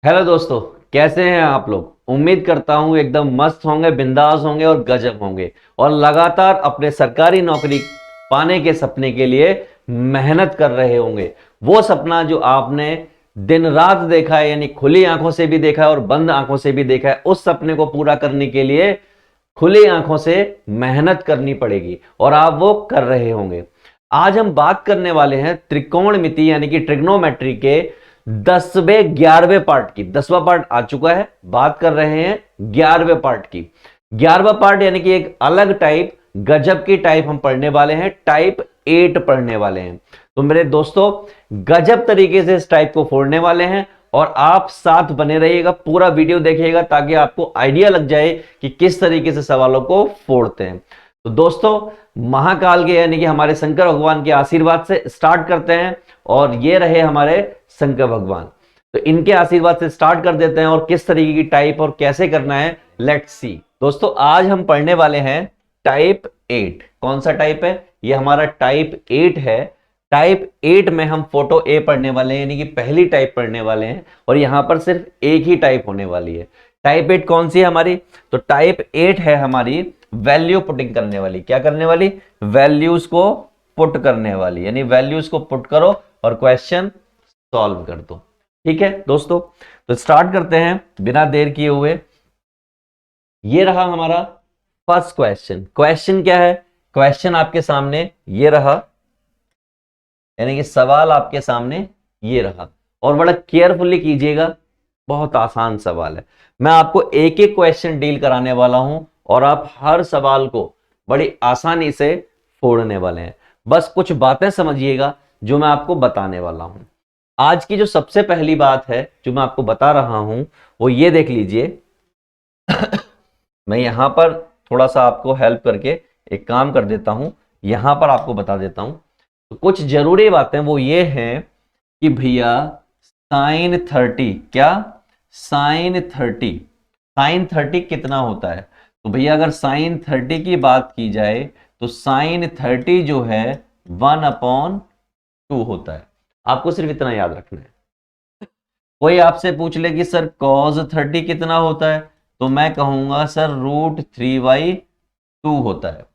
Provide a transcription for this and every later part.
Hello दोस्तों, कैसे हैं आप लोग। उम्मीद करता हूं एकदम मस्त होंगे, बिंदास होंगे और गजब होंगे और लगातार अपने सरकारी नौकरी पाने के सपने के लिए मेहनत कर रहे होंगे। वो सपना जो आपने दिन रात देखा है, यानी खुली आंखों से भी देखा है और बंद आंखों से भी देखा है, उस सपने को पूरा करने के लिए खुली आंखों से मेहनत करनी पड़ेगी और आप वो कर रहे होंगे। आज हम बात करने वाले हैं त्रिकोणमिति यानी कि ट्रिग्नोमेट्री के 10वें 11वें पार्ट की। 10वां पार्ट आ चुका है, बात कर रहे हैं 11वें पार्ट की। 11वां पार्ट यानी कि एक अलग टाइप, गजब की टाइप हम पढ़ने वाले हैं, टाइप 8 पढ़ने वाले हैं। तो मेरे दोस्तों, गजब तरीके से इस टाइप को फोड़ने वाले हैं और आप साथ बने रहिएगा, पूरा वीडियो देखिएगा ताकि आपको आइडिया लग जाए कि किस तरीके से सवालों को फोड़ते हैं। तो दोस्तों, महाकाल के यानी कि हमारे शंकर भगवान के आशीर्वाद से स्टार्ट करते हैं और ये रहे हमारे शंकर भगवान। तो इनके आशीर्वाद से स्टार्ट कर देते हैं और किस तरीके की टाइप और कैसे करना है, लेट्स सी। दोस्तों, आज हम पढ़ने वाले हैं टाइप 8। कौन सा टाइप है? ये हमारा टाइप 8 है। टाइप 8 में हम फोटो ए पढ़ने वाले हैं, यानी कि पहली टाइप पढ़ने वाले हैं और यहां पर सिर्फ एक ही टाइप होने वाली है। टाइप 8 कौन सी है हमारी? तो टाइप 8 है हमारी वैल्यू पुटिंग करने वाली। क्या करने वाली? वैल्यूज को पुट करने वाली, यानी वैल्यूज को पुट करो और क्वेश्चन सॉल्व कर दो। ठीक है दोस्तों, तो स्टार्ट करते हैं बिना देर किए हुए। ये रहा हमारा फर्स्ट क्वेश्चन। क्वेश्चन क्या है? क्वेश्चन आपके सामने ये रहा, यानी कि सवाल आपके सामने ये रहा और बड़ा केयरफुली कीजिएगा। बहुत आसान सवाल है। मैं आपको एक एक क्वेश्चन डील कराने वाला हूं और आप हर सवाल को बड़ी आसानी से फोड़ने वाले हैं। बस कुछ बातें समझिएगा जो मैं आपको बताने वाला हूं। आज की जो सबसे पहली बात है जो मैं आपको बता रहा हूं वो ये देख लीजिए। मैं यहां पर थोड़ा सा आपको हेल्प करके एक काम कर देता हूं, यहां पर आपको बता देता हूं। तो कुछ जरूरी बातें वो ये हैं कि भैया साइन 30, क्या साइन 30 कितना होता है? तो भैया अगर साइन 30 की बात की जाए तो साइन 30 जो है 1/2 होता है। आपको सिर्फ इतना याद रखना है। कोई आपसे पूछ ले कि सर कॉज 30 कितना होता है, तो मैं कहूंगा सर √3/2 होता है।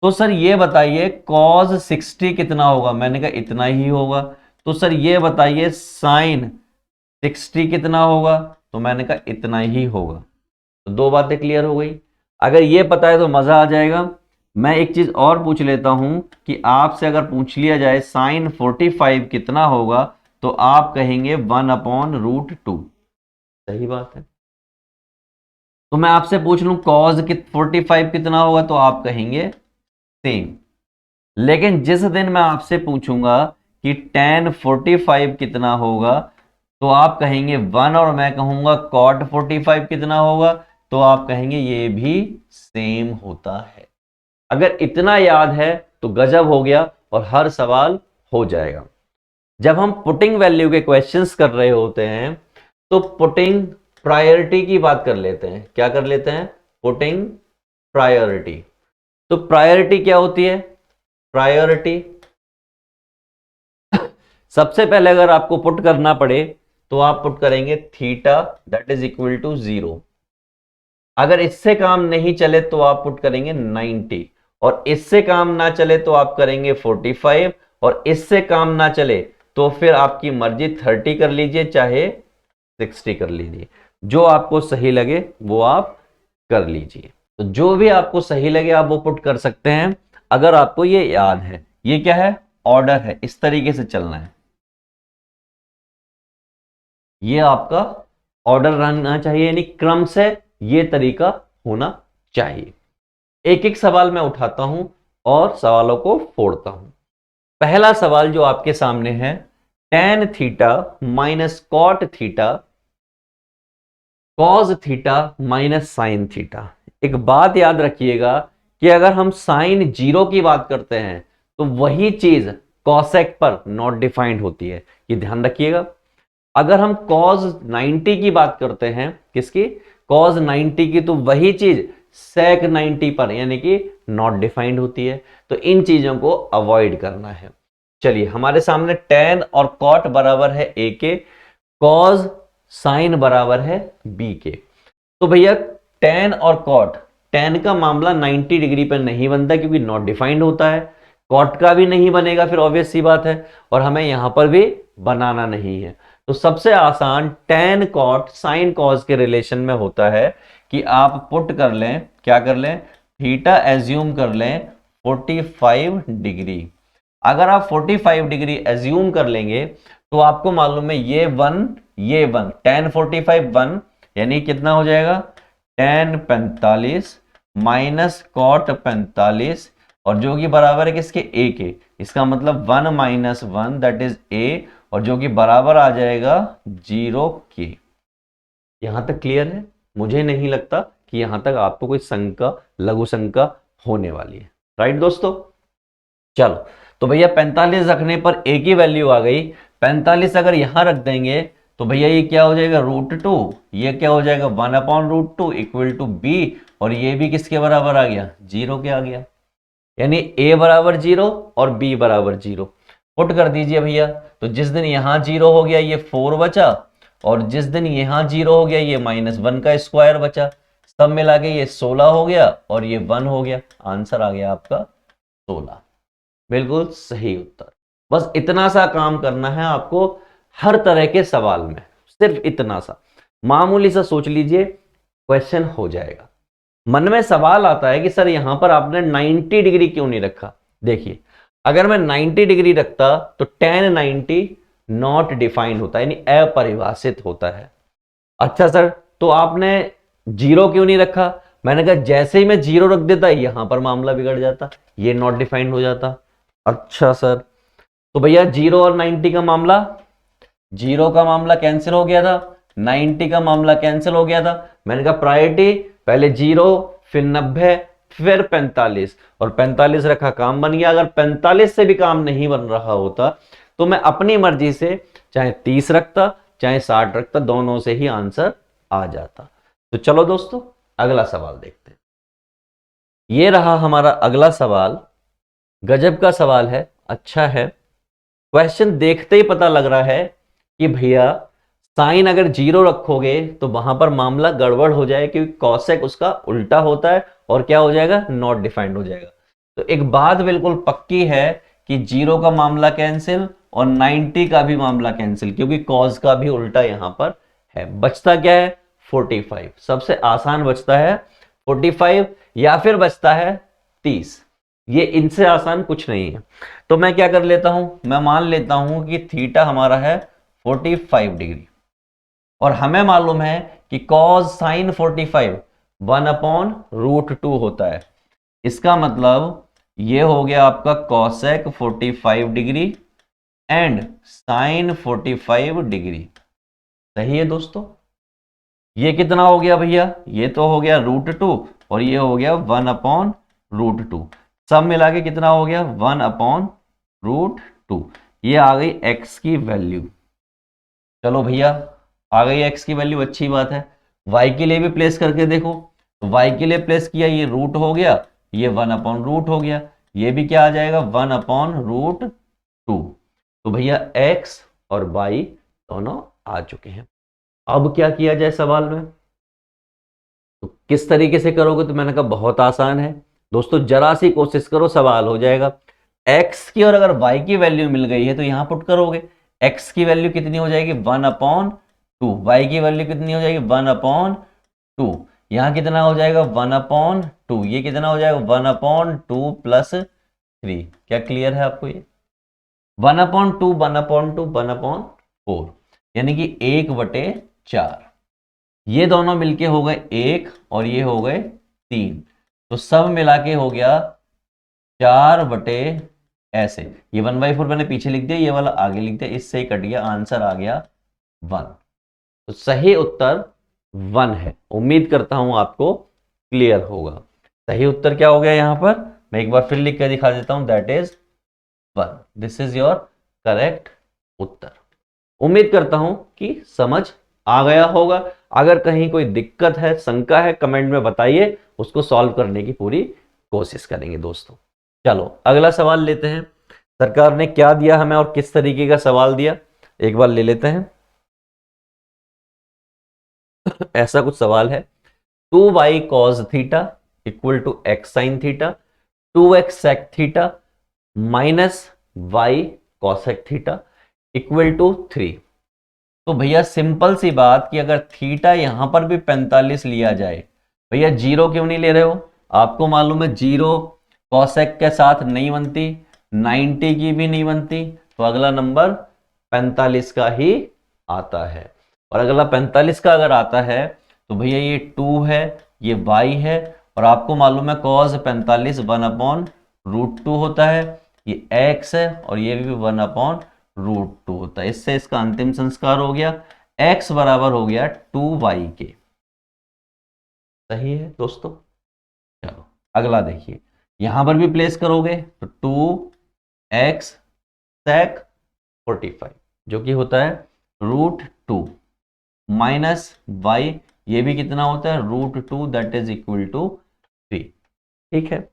तो सर ये बताइए कॉज 60 कितना होगा? मैंने कहा इतना ही होगा। तो सर ये बताइए साइन 60 कितना होगा? तो मैंने कहा इतना ही होगा। तो दो बातें क्लियर हो गई। अगर ये पता है तो मजा आ जाएगा। मैं एक चीज और पूछ लेता हूं कि आपसे अगर पूछ लिया जाए साइन 45 कितना होगा, तो आप कहेंगे 1/√2। सही बात है। तो मैं आपसे पूछ लूं कॉज 45 कितना होगा, तो आप कहेंगे सेम। लेकिन जिस दिन मैं आपसे पूछूंगा कि tan 45 कितना होगा, तो आप कहेंगे 1 और मैं कहूंगा cot 45 कितना होगा, तो आप कहेंगे ये भी सेम होता है। अगर इतना याद है तो गजब हो गया और हर सवाल हो जाएगा। जब हम पुटिंग वैल्यू के क्वेश्चंस कर रहे होते हैं तो पुटिंग प्रायोरिटी की बात कर लेते हैं। क्या कर लेते हैं? Putting priority. तो प्रायोरिटी क्या होती है? प्रायोरिटी सबसे पहले अगर आपको पुट करना पड़े तो आप पुट करेंगे theta that is equal to 0। अगर इससे काम नहीं चले तो आप पुट करेंगे 90 और इससे काम ना चले तो आप करेंगे 45 और इससे काम ना चले तो फिर आपकी मर्जी 30 कर लीजिए चाहे 60 कर लीजिए। जो आपको सही लगे वो आप कर लीजिए। तो जो भी आपको सही लगे आप वो पुट कर सकते हैं अगर आपको ये याद है। ये क्या है? ऑर्डर है, इस तरीके से चलना है। ये आपका ऑर्डर रहना चाहिए, यानी क्रम से ये तरीका होना चाहिए। एक एक सवाल मैं उठाता हूं और सवालों को फोड़ता हूं। पहला सवाल जो आपके सामने है, tan theta minus cot theta cos theta minus sine theta. एक बात याद रखिएगा कि अगर हम साइन 0 की बात करते हैं तो वही चीज कॉसेक पर नॉट डिफाइंड होती है, ये ध्यान रखिएगा। अगर हम cos 90 की बात करते हैं, किसकी? cos 90 की, तो वही चीज sec 90 पर यानी कि नॉट डिफाइंड होती है। तो इन चीजों को अवॉइड करना है। चलिए, हमारे सामने tan और cot बराबर है a के। cos साइन बराबर है बी के। तो भैया tan और cot, tan का मामला 90 डिग्री पर नहीं बनता क्योंकि नॉट डिफाइंड होता है, cot का भी नहीं बनेगा, फिर ऑब्वियस सी बात है, और हमें यहां पर भी बनाना नहीं है। तो सबसे आसान tan cot sin cos के रिलेशन में होता है कि आप पुट कर लें, क्या कर लें, थीटा एज्यूम कर लें 45 डिग्री। अगर आप 45 डिग्री एज्यूम कर लेंगे तो आपको मालूम है ये वन tan 45 1, यानी कितना हो जाएगा tan 45 माइनस कॉट 45, और जो कि बराबर है किसके, a के। इसका मतलब 1 माइनस 1 दैट इज a, और जो कि बराबर आ जाएगा 0 के। यहां तक क्लियर है? मुझे नहीं लगता कि यहां तक आपको कोई शंका, लघु शंका होने वाली है। राइट दोस्तों, चलो तो भैया 45 रखने पर a की वैल्यू आ गई। 45 अगर यहां रख देंगे तो भैया ये क्या हो जाएगा √2, ये क्या हो जाएगा 1/√2 इक्वल टू b, और ये भी किसके बराबर आ गया, 0 के आ गया। यानी a बराबर 0 और b बराबर 0। पुट कर दीजिए भैया, तो जिस दिन यहां 0 हो गया ये 4 बचा, और जिस दिन यहां 0 हो गया ये -1 का स्क्वायर बचा, सब मिला के ये 16 हो गया और ये 1 हो गया। आंसर आ गया आपका 16। बिल्कुल सही उत्तर। बस इतना सा काम करना है आपको हर तरह के सवाल में, सिर्फ इतना सा मामूली सा सोच लीजिए, क्वेश्चन हो जाएगा। मन में सवाल आता है कि सर यहां पर आपने 90 डिग्री क्यों नहीं रखा। देखिए, अगर मैं 90 डिग्री रखता तो tan 90 नॉट डिफाइंड होता है, यानी अपरिभाषित होता है। अच्छा सर, तो आपने 0 क्यों नहीं रखा। मैंने कहा जैसे ही मैं 0 रख देता यहां पर मामला बिगड़ जाता, ये नॉट डिफाइंड हो जाता। अच्छा सर, तो भैया 0 और 90 का मामला, 0 का मामला कैंसिल हो गया था, 90 का मामला कैंसिल हो गया था। मैंने कहा प्रायोरिटी पहले 0 फिर 90 फिर 45, और 45 रखा, काम बन गया। अगर 45 से भी काम नहीं बन रहा होता तो मैं अपनी मर्जी से चाहे 30 रखता चाहे 60 रखता, दोनों से ही आंसर आ जाता। तो चलो दोस्तों अगला सवाल देखते हैं। ये रहा हमारा अगला सवाल, गजब का सवाल है, अच्छा है। क्वेश्चन देखते ही पता लग रहा है कि भैया साइन अगर 0 रखोगे तो वहां पर मामला गड़बड़ हो जाए, क्योंकि कॉसेक उसका उल्टा होता है और क्या हो जाएगा, नॉट डिफाइंड हो जाएगा। तो एक बात बिल्कुल पक्की है कि 0 का मामला कैंसिल और 90 का भी मामला कैंसिल, क्योंकि कॉज का भी उल्टा यहां पर है। बचता क्या है, 45। सबसे आसान बचता है 45, या फिर बचता है 30। ये इनसे आसान कुछ नहीं है। तो मैं क्या कर लेता हूं, मैं मान लेता हूं कि थीटा हमारा है 45 डिग्री, और हमें मालूम है कि cos sin 45 1/√2 होता है। इसका मतलब ये हो गया आपका cosec 45 degree and sin 45 degree. सही है दोस्तों, ये कितना हो गया भैया, ये तो हो गया √2 और ये हो गया 1/√2, सब मिला के कितना हो गया 1/√2। ये आ गई x की वैल्यू। चलो भैया आ गई x की वैल्यू, अच्छी बात है। y के लिए भी प्लेस करके देखो, तो y के लिए प्लेस किया, ये रूट हो गया, ये 1/√, हो गया, ये भी क्या आ जाएगा 1/√2। तो भैया x और y दोनों आ चुके हैं। अब क्या किया जाए सवाल में, तो किस तरीके से करोगे, तो मैंने कहा बहुत आसान है दोस्तों, जरा सी कोशिश करो सवाल हो जाएगा। x की और अगर y की वैल्यू मिल गई है तो यहां पुट करोगे, x की वैल्यू कितनी हो जाएगी 1/2, y की वैल्यू कितनी हो जाएगी 1/2, यहां कितना हो जाएगा 1/2, ये कितना हो जाएगा 1/2 प्लस 3। क्या क्लियर है आपको, ये 1/2 1/2 1/4, यानी कि 1/4। ये दोनों मिलके हो गए 1 और ये हो गए 3, तो सब मिला के हो गया 4 ऐसे। ये 1/4 मैंने पीछे लिख दिया, ये वाला आगे लिख दिया, इससे ही कट गया, आंसर आ गया 1। तो सही उत्तर 1 है। उम्मीद करता हूं आपको क्लियर होगा। सही उत्तर क्या हो गया यहां पर, मैं एक बार फिर लिख कर दिखा देता हूं, that is 1। This is your correct उत्तर। उम्मीद करता हूं कि समझ आ गया होगा। अगर कहीं कोई दिक्कत है, शंका है, कमेंट में बताइए, उसको सॉल्व करने की पूरी कोशिश करेंगे दोस्तों। चलो अगला सवाल लेते हैं। सरकार ने क्या दिया हमें और किस तरीके का सवाल दिया, एक बार ले लेते हैं। ऐसा कुछ सवाल है, 2y cos theta equal to x sin theta, 2x sec theta minus y cosec theta equal to 3। तो भैया सिंपल सी बात कि अगर थीटा यहां पर भी 45 लिया जाए, भैया जीरो क्यों नहीं ले रहे हो? आपको मालूम है जीरो कॉसेक के साथ नहीं बनती, 90 की भी नहीं बनती, तो अगला नंबर 45 का ही आता है। और अगला 45 का अगर आता है तो भैया ये 2 है, ये y है, और आपको मालूम है cos 45 1/√2 होता है, ये x है और ये भी 1/√2 होता है। इससे इसका अंतिम संस्कार हो गया, x बराबर हो गया 2y के। सही है दोस्तों। चलो अगला देखिए, यहां पर भी प्लेस करोगे तो 2x sec 45 जो कि होता है √2 माइनस y, ये भी कितना होता है √2, दैट इज इक्वल टू 3। ठीक है,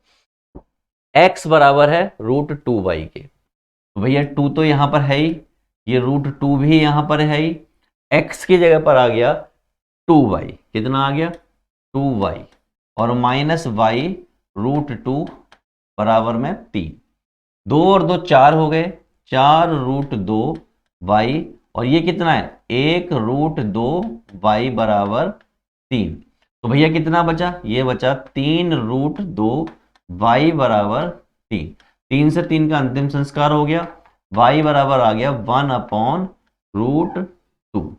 x बराबर है √2y के, तो भैया 2 तो यहां पर है ही, ये √2 भी यहां पर है ही, x की जगह पर आ गया 2y, कितना आ गया 2y, और माइनस y √2 बराबर में 3, 2 और 2 4 हो गए, 4√2y, और ये कितना है 1√2y बराबर 3। तो भैया कितना बचा, ये बचा 3√2y बराबर 3। 3 से 3 का अंतिम संस्कार हो गया, y बराबर आ गया 1/√2।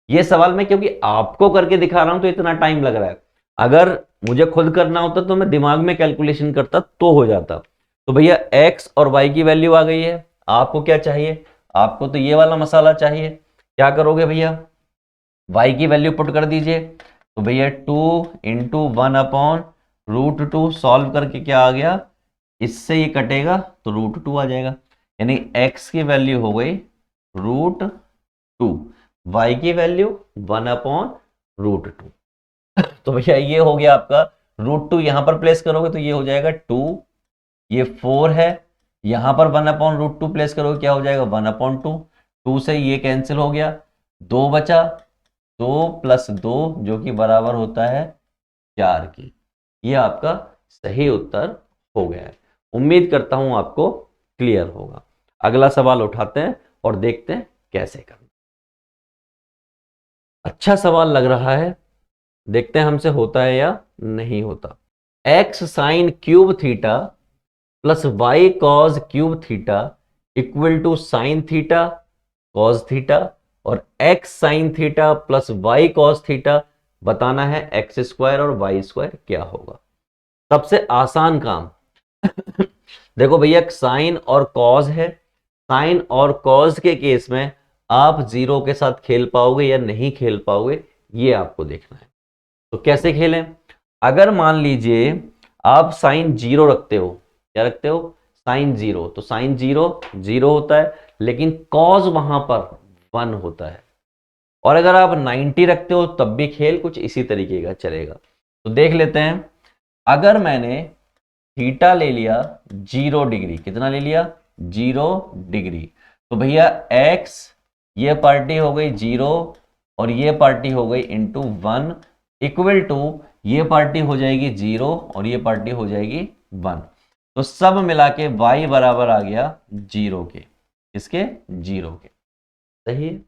ये सवाल मैं क्योंकि आपको करके दिखा रहा हूं तो इतना टाइम लग रहा है, अगर मुझे खुद करना होता तो मैं दिमाग में कैलकुलेशन करता तो हो जाता। तो भैया x और y की वैल्यू आ गई है, आपको क्या चाहिए, आपको तो ये वाला मसाला चाहिए। क्या करोगे भैया, y की वैल्यू पुट कर दीजिए, तो भैया 2 इंटू 1/√2 सॉल्व करके क्या आ गया, इससे ये कटेगा तो √2 आ जाएगा, यानी x की वैल्यू हो गई √2, y की वैल्यू 1/√2। तो भैया ये हो गया आपका √2, यहां पर प्लेस करोगे तो ये हो जाएगा 2, ये 4 है, यहां पर 1/√2 प्लेस करोगे क्या हो जाएगा 1/2, 2 से ये कैंसिल हो गया, 2 बचा, 2 + 2 जो कि बराबर होता है 4 की। ये आपका सही उत्तर हो गया है। उम्मीद करता हूं आपको क्लियर होगा। अगला सवाल उठाते हैं और देखते हैं कैसे करना। अच्छा सवाल लग रहा है, देखते हैं हमसे होता है या नहीं होता। x sine cube theta plus y cos cube theta equal to sine theta cos theta, और x sine theta plus y cos theta बताना है, x² और y² क्या होगा। सबसे आसान काम देखो भैया, साइन और कॉस है, साइन और कॉस के केस में आप जीरो के साथ खेल पाओगे या नहीं खेल पाओगे, ये आपको देखना है। तो कैसे खेलें, अगर मान लीजिए आप साइन 0 रखते हो, क्या रखते हो साइन 0, तो साइन 0 0 होता है, लेकिन कॉस वहां पर 1 होता है। और अगर आप 90 रखते हो तब भी खेल कुछ इसी तरीके का चलेगा। तो देख लेते हैं, अगर मैंने थीटा ले लिया 0 डिग्री, कितना ले लिया 0 डिग्री, तो भैया x ये पार्टी हो गई 0 और ये पार्टी हो गई इंटू 1 इक्वल टू ये पार्टी हो जाएगी 0 और ये पार्टी हो जाएगी 1। तो सब मिला के y बराबर आ गया 0 के, इसके 0 के। सही है।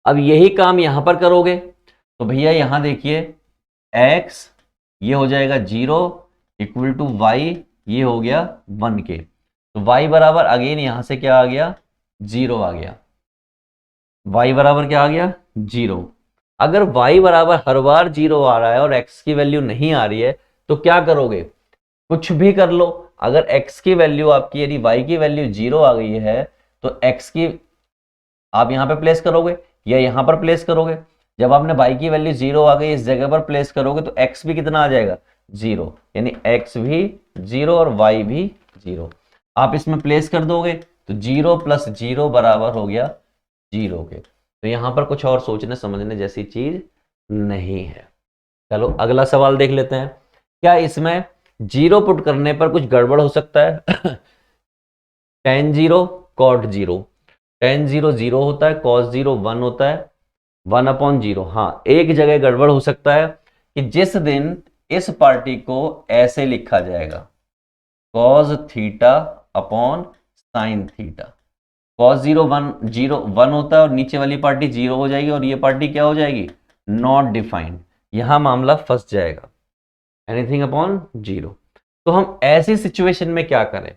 अब यही काम यहां पर करोगे तो भैया यहां देखिए x ये हो जाएगा 0 इक्वल टू y ये हो गया 1 के, तो y बराबर अगेन यहां से क्या आ गया 0 आ गया, y बराबर क्या आ गया 0। अगर y बराबर हर बार 0 आ रहा है और x की वैल्यू नहीं आ रही है तो क्या करोगे, कुछ भी कर लो। अगर x की वैल्यू आपकी, यदि y की वैल्यू 0 आ गई है तो x की आप यहां पे प्लेस करोगे या यहां पर प्लेस करोगे। जब आपने y की वैल्यू 0 आ गई इस जगह पर प्लेस करोगे तो x भी कितना आ जाएगा 0, यानी x भी 0 और y भी 0। आप इसमें प्लेस कर दोगे तो 0 + 0 बराबर हो गया 0 के। तो यहां पर कुछ और सोचने समझने जैसी चीज नहीं है। चलो अगला सवाल देख लेते हैं, क्या इसमें 0 पुट करने पर कुछ गड़बड़ हो सकता है tan 0 cot 0, tan 0 0 होता है, cos 0 1 होता है, 1/0। हाँ, एक जगह गड़बड़ हो सकता है कि जिस दिन इस पार्टी को ऐसे लिखा जाएगा, cos theta upon sine theta. cos 0 1 होता है और नीचे वाली पार्टी 0 हो जाएगी और ये पार्टी क्या हो जाएगी, नॉट डिफाइंड। यहां मामला फंस जाएगा, एनीथिंग अपॉन 0। तो हम ऐसी सिचुएशन में क्या करें,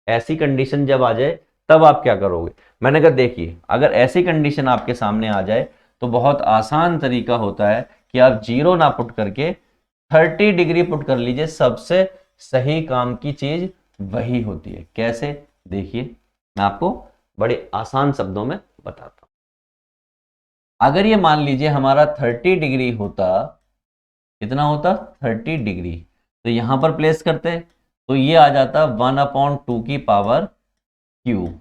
ऐसी कंडीशन जब आ जाए तब आप क्या करोगे। मैंने कहा देखिए, अगर ऐसी कंडीशन आपके सामने आ जाए तो बहुत आसान तरीका होता है कि आप 0 ना पुट करके 30 डिग्री पुट कर लीजिए। सबसे सही काम की चीज वही होती है। कैसे, देखिए मैं आपको बड़े आसान शब्दों में बताता हूं। अगर ये मान लीजिए हमारा 30 डिग्री होता, कितना होता, 30 डिग्री, तो यहां पर प्लेस करते तो ये आ जाता 1/2 की पावर क्यू,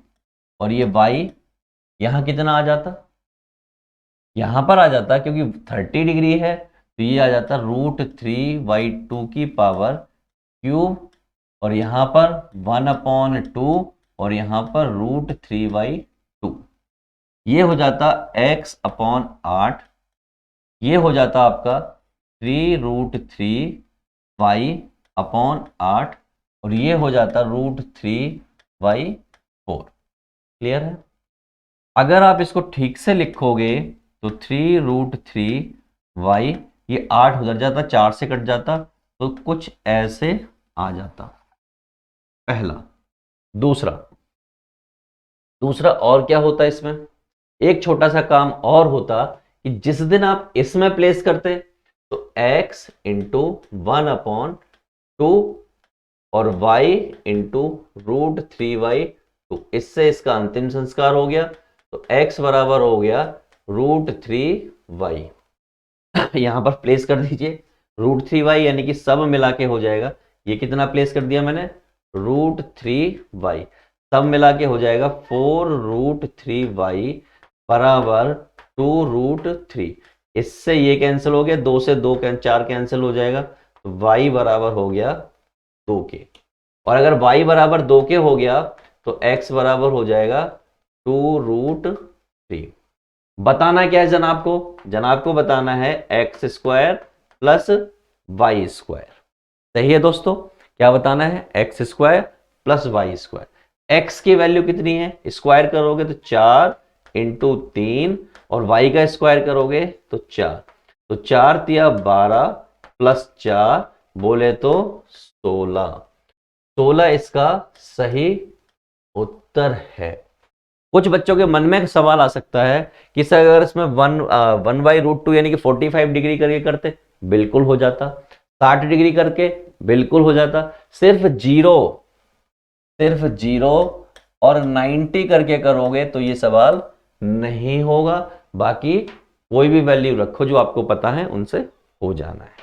और ये y यहां कितना आ जाता, यहां पर आ जाता क्योंकि 30 डिग्री है तो ये आ जाता √3/2 की पावर क्यूब, और यहां पर 1/2 और यहां पर √3/2। ये हो जाता x/8, ये हो जाता आपका 3√3y/8, और ये हो जाता √3/4। क्लियर है। अगर आप इसको ठीक से लिखोगे तो 3√3y, ये 8 उधर जाता, 4 से कट जाता तो कुछ ऐसे आ जाता, पहला। दूसरा दूसरा और क्या होता है इसमें, एक छोटा सा काम और होता कि जिस दिन आप इसमें प्लेस करते तो x इंटू 1/2 और y इंटू √3/2, इससे इसका अंतिम संस्कार हो गया। तो x बराबर हो गया √3y। यहां पर प्लेस कर दीजिए √3y, यानी कि सब मिला के हो जाएगा। ये कितना प्लेस कर दिया मैंने, √3y, सब मिला के हो जाएगा 4√3y बराबर 2√3। इससे ये कैंसिल हो गया, 2 से 2 4 कैंसिल हो जाएगा, तो y बराबर हो गया 2 के। और अगर y बराबर 2 के हो गया तो x बराबर हो जाएगा 2√3। बताना क्या है जनाब को, जनाब को बताना है x² प्लस y²। सही है दोस्तों, क्या बताना है, x² प्लस y²। x की वैल्यू कितनी है, स्क्वायर करोगे तो 4 इंटू 3, और y का स्क्वायर करोगे तो 4, तो 4 तिया 12 प्लस 4 बोले तो 16। 16 इसका सही उत्तर है। कुछ बच्चों के मन में सवाल आ सकता है कि सर अगर इसमें 1/√2 यानी कि 45 डिग्री करके करते, बिल्कुल हो जाता। 60 डिग्री करके बिल्कुल हो जाता। सिर्फ जीरो और 90 करके करोगे तो ये सवाल नहीं होगा। बाकी कोई भी वैल्यू रखो जो आपको पता है उनसे हो जाना है।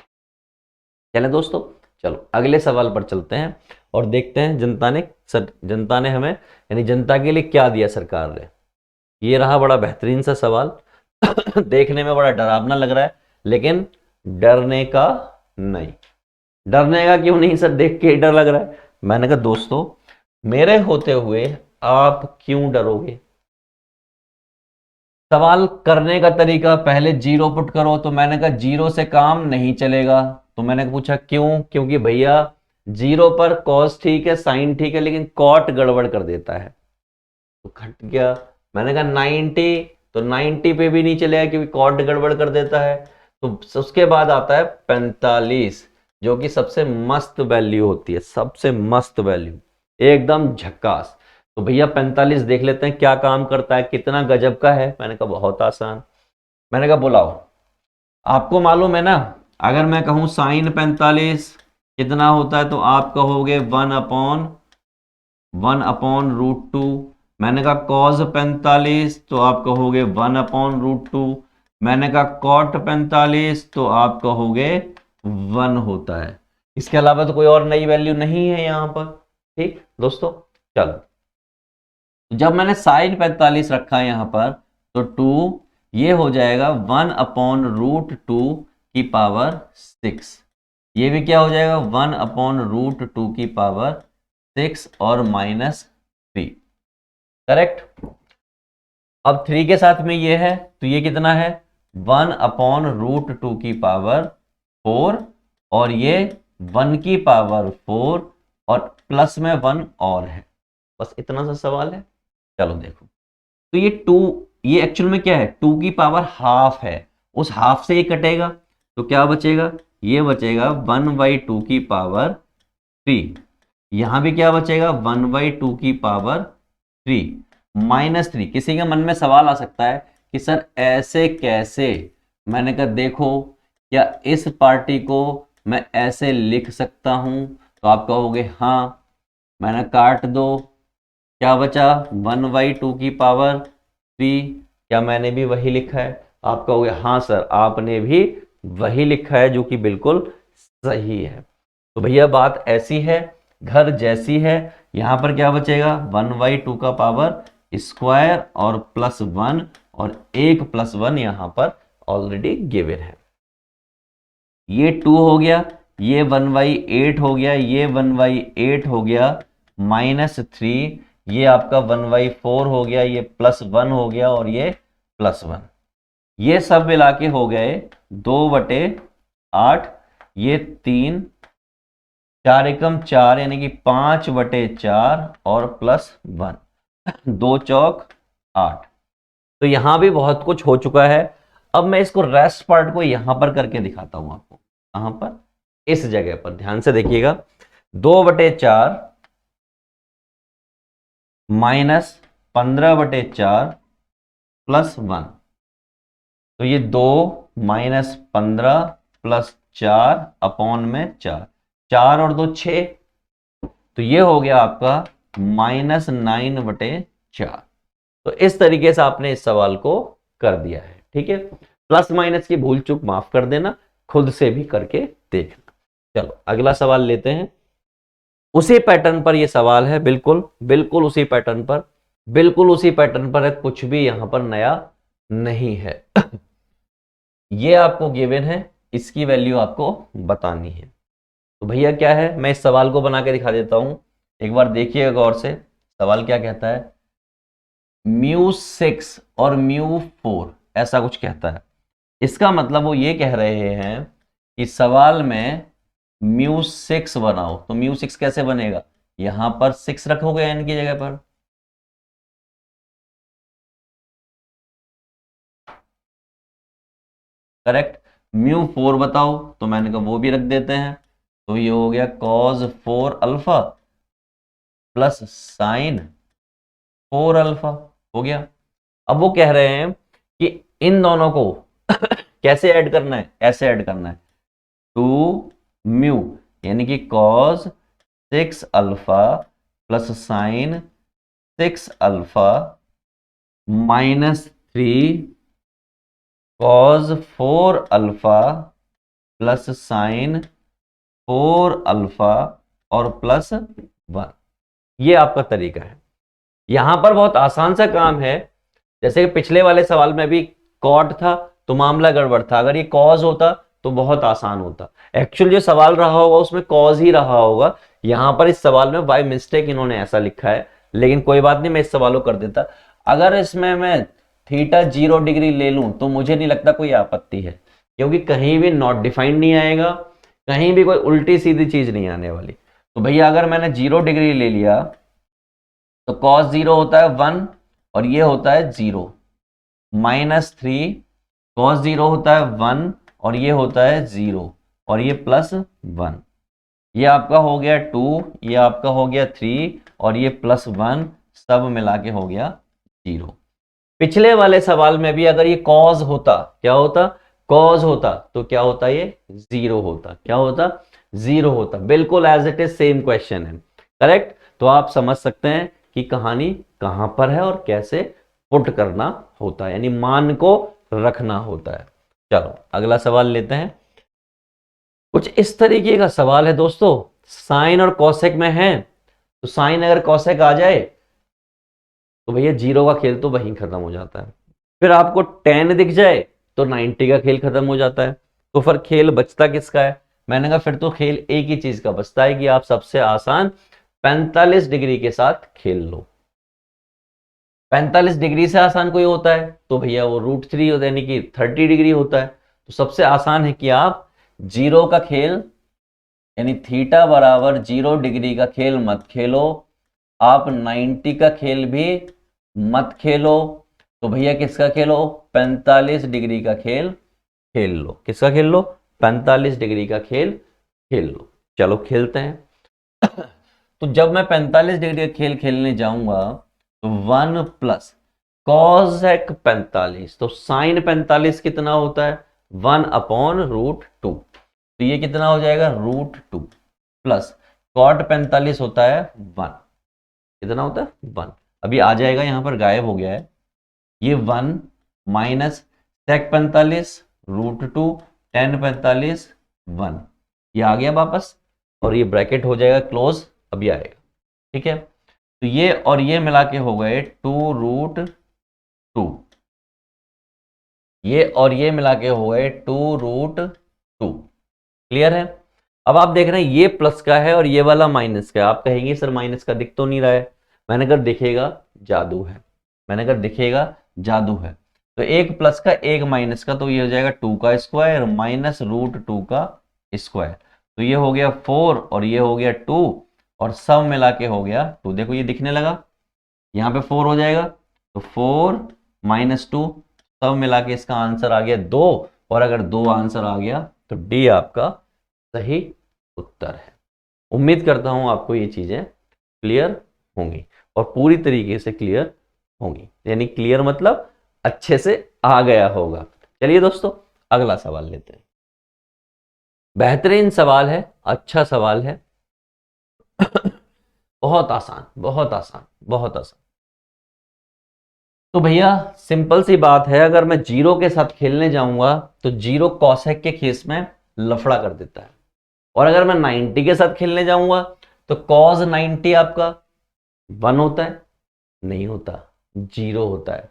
चलें दोस्तों, चलो अगले सवाल पर चलते हैं और देखते हैं जनता ने हमें, यानी जनता के लिए क्या दिया सरकार ने। ये रहा बड़ा बेहतरीन सा सवाल। देखने में बड़ा डरावना लग रहा है, लेकिन डरने का नहीं। डरने का क्यों नहीं सर, देख के डर लग रहा है। मैंने कहा दोस्तों, मेरे होते हुए आप क्यों डरोगे। सवाल करने का तरीका, पहले 0 पुट करो, तो मैंने कहा 0 से काम नहीं चलेगा। तो मैंने पूछा क्यों, क्योंकि भैया 0 पर कॉस ठीक है, साइन ठीक है, लेकिन कॉट गड़बड़ कर देता है, तो घट गया। मैंने कहा 90, तो 90 पे भी नहीं चलेगा क्योंकि कॉट गड़बड़ कर देता है। तो उसके बाद आता है 45, जो कि सबसे मस्त वैल्यू होती है, सबसे मस्त वैल्यू, एकदम झक्कास। तो भैया 45 देख लेते हैं क्या काम करता है, कितना गजब का है। मैंने कहा बहुत आसान। मैंने कहा बुलाओ, आपको मालूम है ना, अगर मैं कहूं साइन 45 कितना होता है, तो आप कहोगे 1/√2। मैंने कहा कॉस 45 तो आप कहोगे 1/√2। मैंने कहा कॉट 45 तो आप कहोगे 1 होता है। इसके अलावा तो कोई और नई वैल्यू नहीं है यहां पर। ठीक दोस्तों, चलो जब मैंने साइन 45 रखा है यहां पर, तो 2 ये हो जाएगा 1/√2 की पावर 6। ये भी क्या हो जाएगा, 1/√2 की पावर 6 और -3। करेक्ट। अब 3 के साथ में ये है, तो ये कितना है, 1/√2 की पावर 4 और ये 1 की पावर 4 और प्लस में 1 और है। बस इतना सा सवाल है। चलो देखो, तो ये 2, ये एक्चुअल में क्या है, 2 की पावर हाफ है, उस हाफ से ये कटेगा तो क्या बचेगा, ये बचेगा 1/2 की पावर 3। यहां भी क्या बचेगा, 1/2 की पावर 3 -3। किसी के मन में सवाल आ सकता है कि सर ऐसे कैसे, मैंने कहा देखो, क्या इस पार्टी को मैं ऐसे लिख सकता हूं, तो आप कहोगे हाँ, मैंने काट दो, क्या बचा 1/2 की पावर 3, क्या मैंने भी वही लिखा है, आप कहोगे हाँ सर आपने भी वही लिखा है, जो कि बिल्कुल सही है। तो भैया बात ऐसी है, घर जैसी है। यहां पर क्या बचेगा, 1/2 का पावर स्क्वायर और +1 और एक +1 यहां पर ऑलरेडी गिवन है। ये 2 हो गया, ये 1/8 हो गया, ये 1/8 हो गया, -3, ये आपका 1/4 हो गया, ये +1 हो गया और ये +1, ये सब मिला के हो गए 2/8, ये 3, 4 एकम 4 यानी कि 5/4 और +1, 2 चौक 8। तो यहां भी बहुत कुछ हो चुका है। अब मैं इसको रेस्ट पार्ट को यहां पर करके दिखाता हूं आपको, कहां पर, इस जगह पर ध्यान से देखिएगा। 2/4 -15/4 +1, तो ये 2 -15 +4 अपॉन में 4, 4 और 2 6, तो ये हो गया आपका -9/4। तो इस तरीके से आपने इस सवाल को कर दिया है, ठीक है। प्लस माइनस की भूल चूक माफ कर देना, खुद से भी करके देखना। चलो अगला सवाल लेते हैं। उसी पैटर्न पर यह सवाल है, बिल्कुल बिल्कुल उसी पैटर्न पर, बिल्कुल उसी पैटर्न पर है, कुछ भी यहां पर नया नहीं है। ये आपको गिवन है, इसकी वैल्यू आपको बतानी है। तो भैया क्या है, मैं इस सवाल को बना के दिखा देता हूं, एक बार देखिएगा गौर से। सवाल क्या कहता है, μ6 और μ4 ऐसा कुछ कहता है। इसका मतलब वो ये कह रहे हैं कि सवाल में μ6 बनाओ, तो μ6 कैसे बनेगा, यहां पर 6 रखोगे n की जगह पर, करेक्ट। μ4 बताओ, तो मैंने कहा वो भी रख देते हैं, तो ये हो गया cos 4 alpha plus sign 4 alpha, हो गया। अब वो कह रहे हैं कि इन दोनों को कैसे ऐड करना है, ऐसे ऐड करना है, 2 म्यू यानी कि cos 6 alpha plus sign 6 alpha -3 cos 4 alpha plus sign 4 alpha और +1। ये आपका तरीका है। यहां पर बहुत आसान सा काम है, जैसे कि पिछले वाले सवाल में भी कॉट था तो मामला गड़बड़ था, अगर ये कॉज होता तो बहुत आसान होता। एक्चुअल जो सवाल रहा होगा उसमें कॉज ही रहा होगा, यहां पर इस सवाल में बाय मिस्टेक इन्होंने ऐसा लिखा है, लेकिन कोई बात नहीं, मैं इस सवाल को कर देता। अगर इसमें मैं थीटा 0 डिग्री ले लूं तो मुझे नहीं लगता कोई आपत्ति है, क्योंकि कहीं भी नॉट डिफाइंड नहीं आएगा, कहीं भी कोई उल्टी सीधी चीज नहीं आने वाली। तो भैया अगर मैंने 0 डिग्री ले लिया तो cos 0 होता है 1 और ये होता है 0, -3 cos 0 होता है 1 और ये होता है 0 और ये +1, ये आपका हो गया 2, ये आपका हो गया 3 और ये +1 सब मिला के हो गया 0। पिछले वाले सवाल में भी अगर ये cos होता, क्या होता, cos होता तो क्या होता, ये 0 होता, क्या होता, 0 होता, बिल्कुल as it is same question है, करेक्ट। तो आप समझ सकते हैं कि कहानी कहां पर है और कैसे पुट करना होता है, यानी मान को रखना होता है। चलो अगला सवाल लेते हैं। कुछ इस तरीके का सवाल है दोस्तों, साइन और कॉसेक में है, तो साइन अगर कॉसेक आ जाए तो भैया 0 का खेल तो वहीं खत्म हो जाता है। फिर आपको tan दिख जाए तो 90 का खेल खत्म हो जाता है। तो फिर खेल बचता किसका है, मैंने कहा फिर तो खेल एक ही चीज का बचता है कि आप सबसे आसान 45 डिग्री के साथ खेल लो। 45 डिग्री से आसान कोई होता है तो भैया वो √3 होता है, यानी कि 30 डिग्री होता है। तो सबसे आसान है कि आप जीरो का खेल, यानी थीटा बराबर 0 डिग्री का खेल मत खेलो, आप 90 का खेल भी मत खेलो। तो भैया किसका खेलो? 45 डिग्री का खेल खेल लो। किसका खेल लो? 45 डिग्री का खेल खेल लो। चलो खेलते हैं। तो जब मैं 45 डिग्री का खेल खेलने जाऊंगा तो 1 + cos 45, तो साइन 45 कितना होता है? 1/√2। तो ये कितना हो जाएगा? √2 प्लस कॉट 45 होता है 1। कितना होता है? 1। अभी आ जाएगा, यहां पर गायब हो गया है ये 1 माइनस sec 45 √2 tan 45 1, ये आ गया वापस और ये ब्रैकेट हो जाएगा क्लोज, अभी आएगा। ठीक है, तो ये और ये मिला के हो गए 2√2, ये और ये मिला के हो गए 2√2। क्लियर है? अब आप देख रहे हैं ये प्लस का है और ये वाला माइनस का है। आप कहेंगे सर माइनस का दिख तो नहीं रहा है। मैंने अगर दिखेगा जादू है, मैंने अगर दिखेगा जादू है। तो एक प्लस का एक माइनस का, तो ये हो जाएगा 2 का स्क्वायर माइनस √2 का स्क्वायर। तो ये हो गया 4 और ये हो गया 2 और सब मिला के हो गया 2। देखो ये दिखने लगा, यहाँ पे 4 हो जाएगा तो 4 - 2, सब मिला के इसका आंसर आ गया 2। और अगर 2 आंसर आ गया तो डी आपका सही उत्तर है। उम्मीद करता हूं आपको ये चीजें क्लियर होंगी और पूरी तरीके से क्लियर होंगी, यानी क्लियर मतलब अच्छे से आ गया होगा। चलिए दोस्तों अगला सवाल लेते हैं। बेहतरीन सवाल है, अच्छा सवाल है। बहुत आसान, बहुत आसान, बहुत आसान। तो भैया सिंपल सी बात है, अगर मैं जीरो के साथ खेलने जाऊंगा तो जीरो कॉसेक के केस में लफड़ा कर देता है, और अगर मैं 90 के साथ खेलने जाऊंगा तो कॉस 90 आपका 1 होता है? नहीं होता, 0 होता है।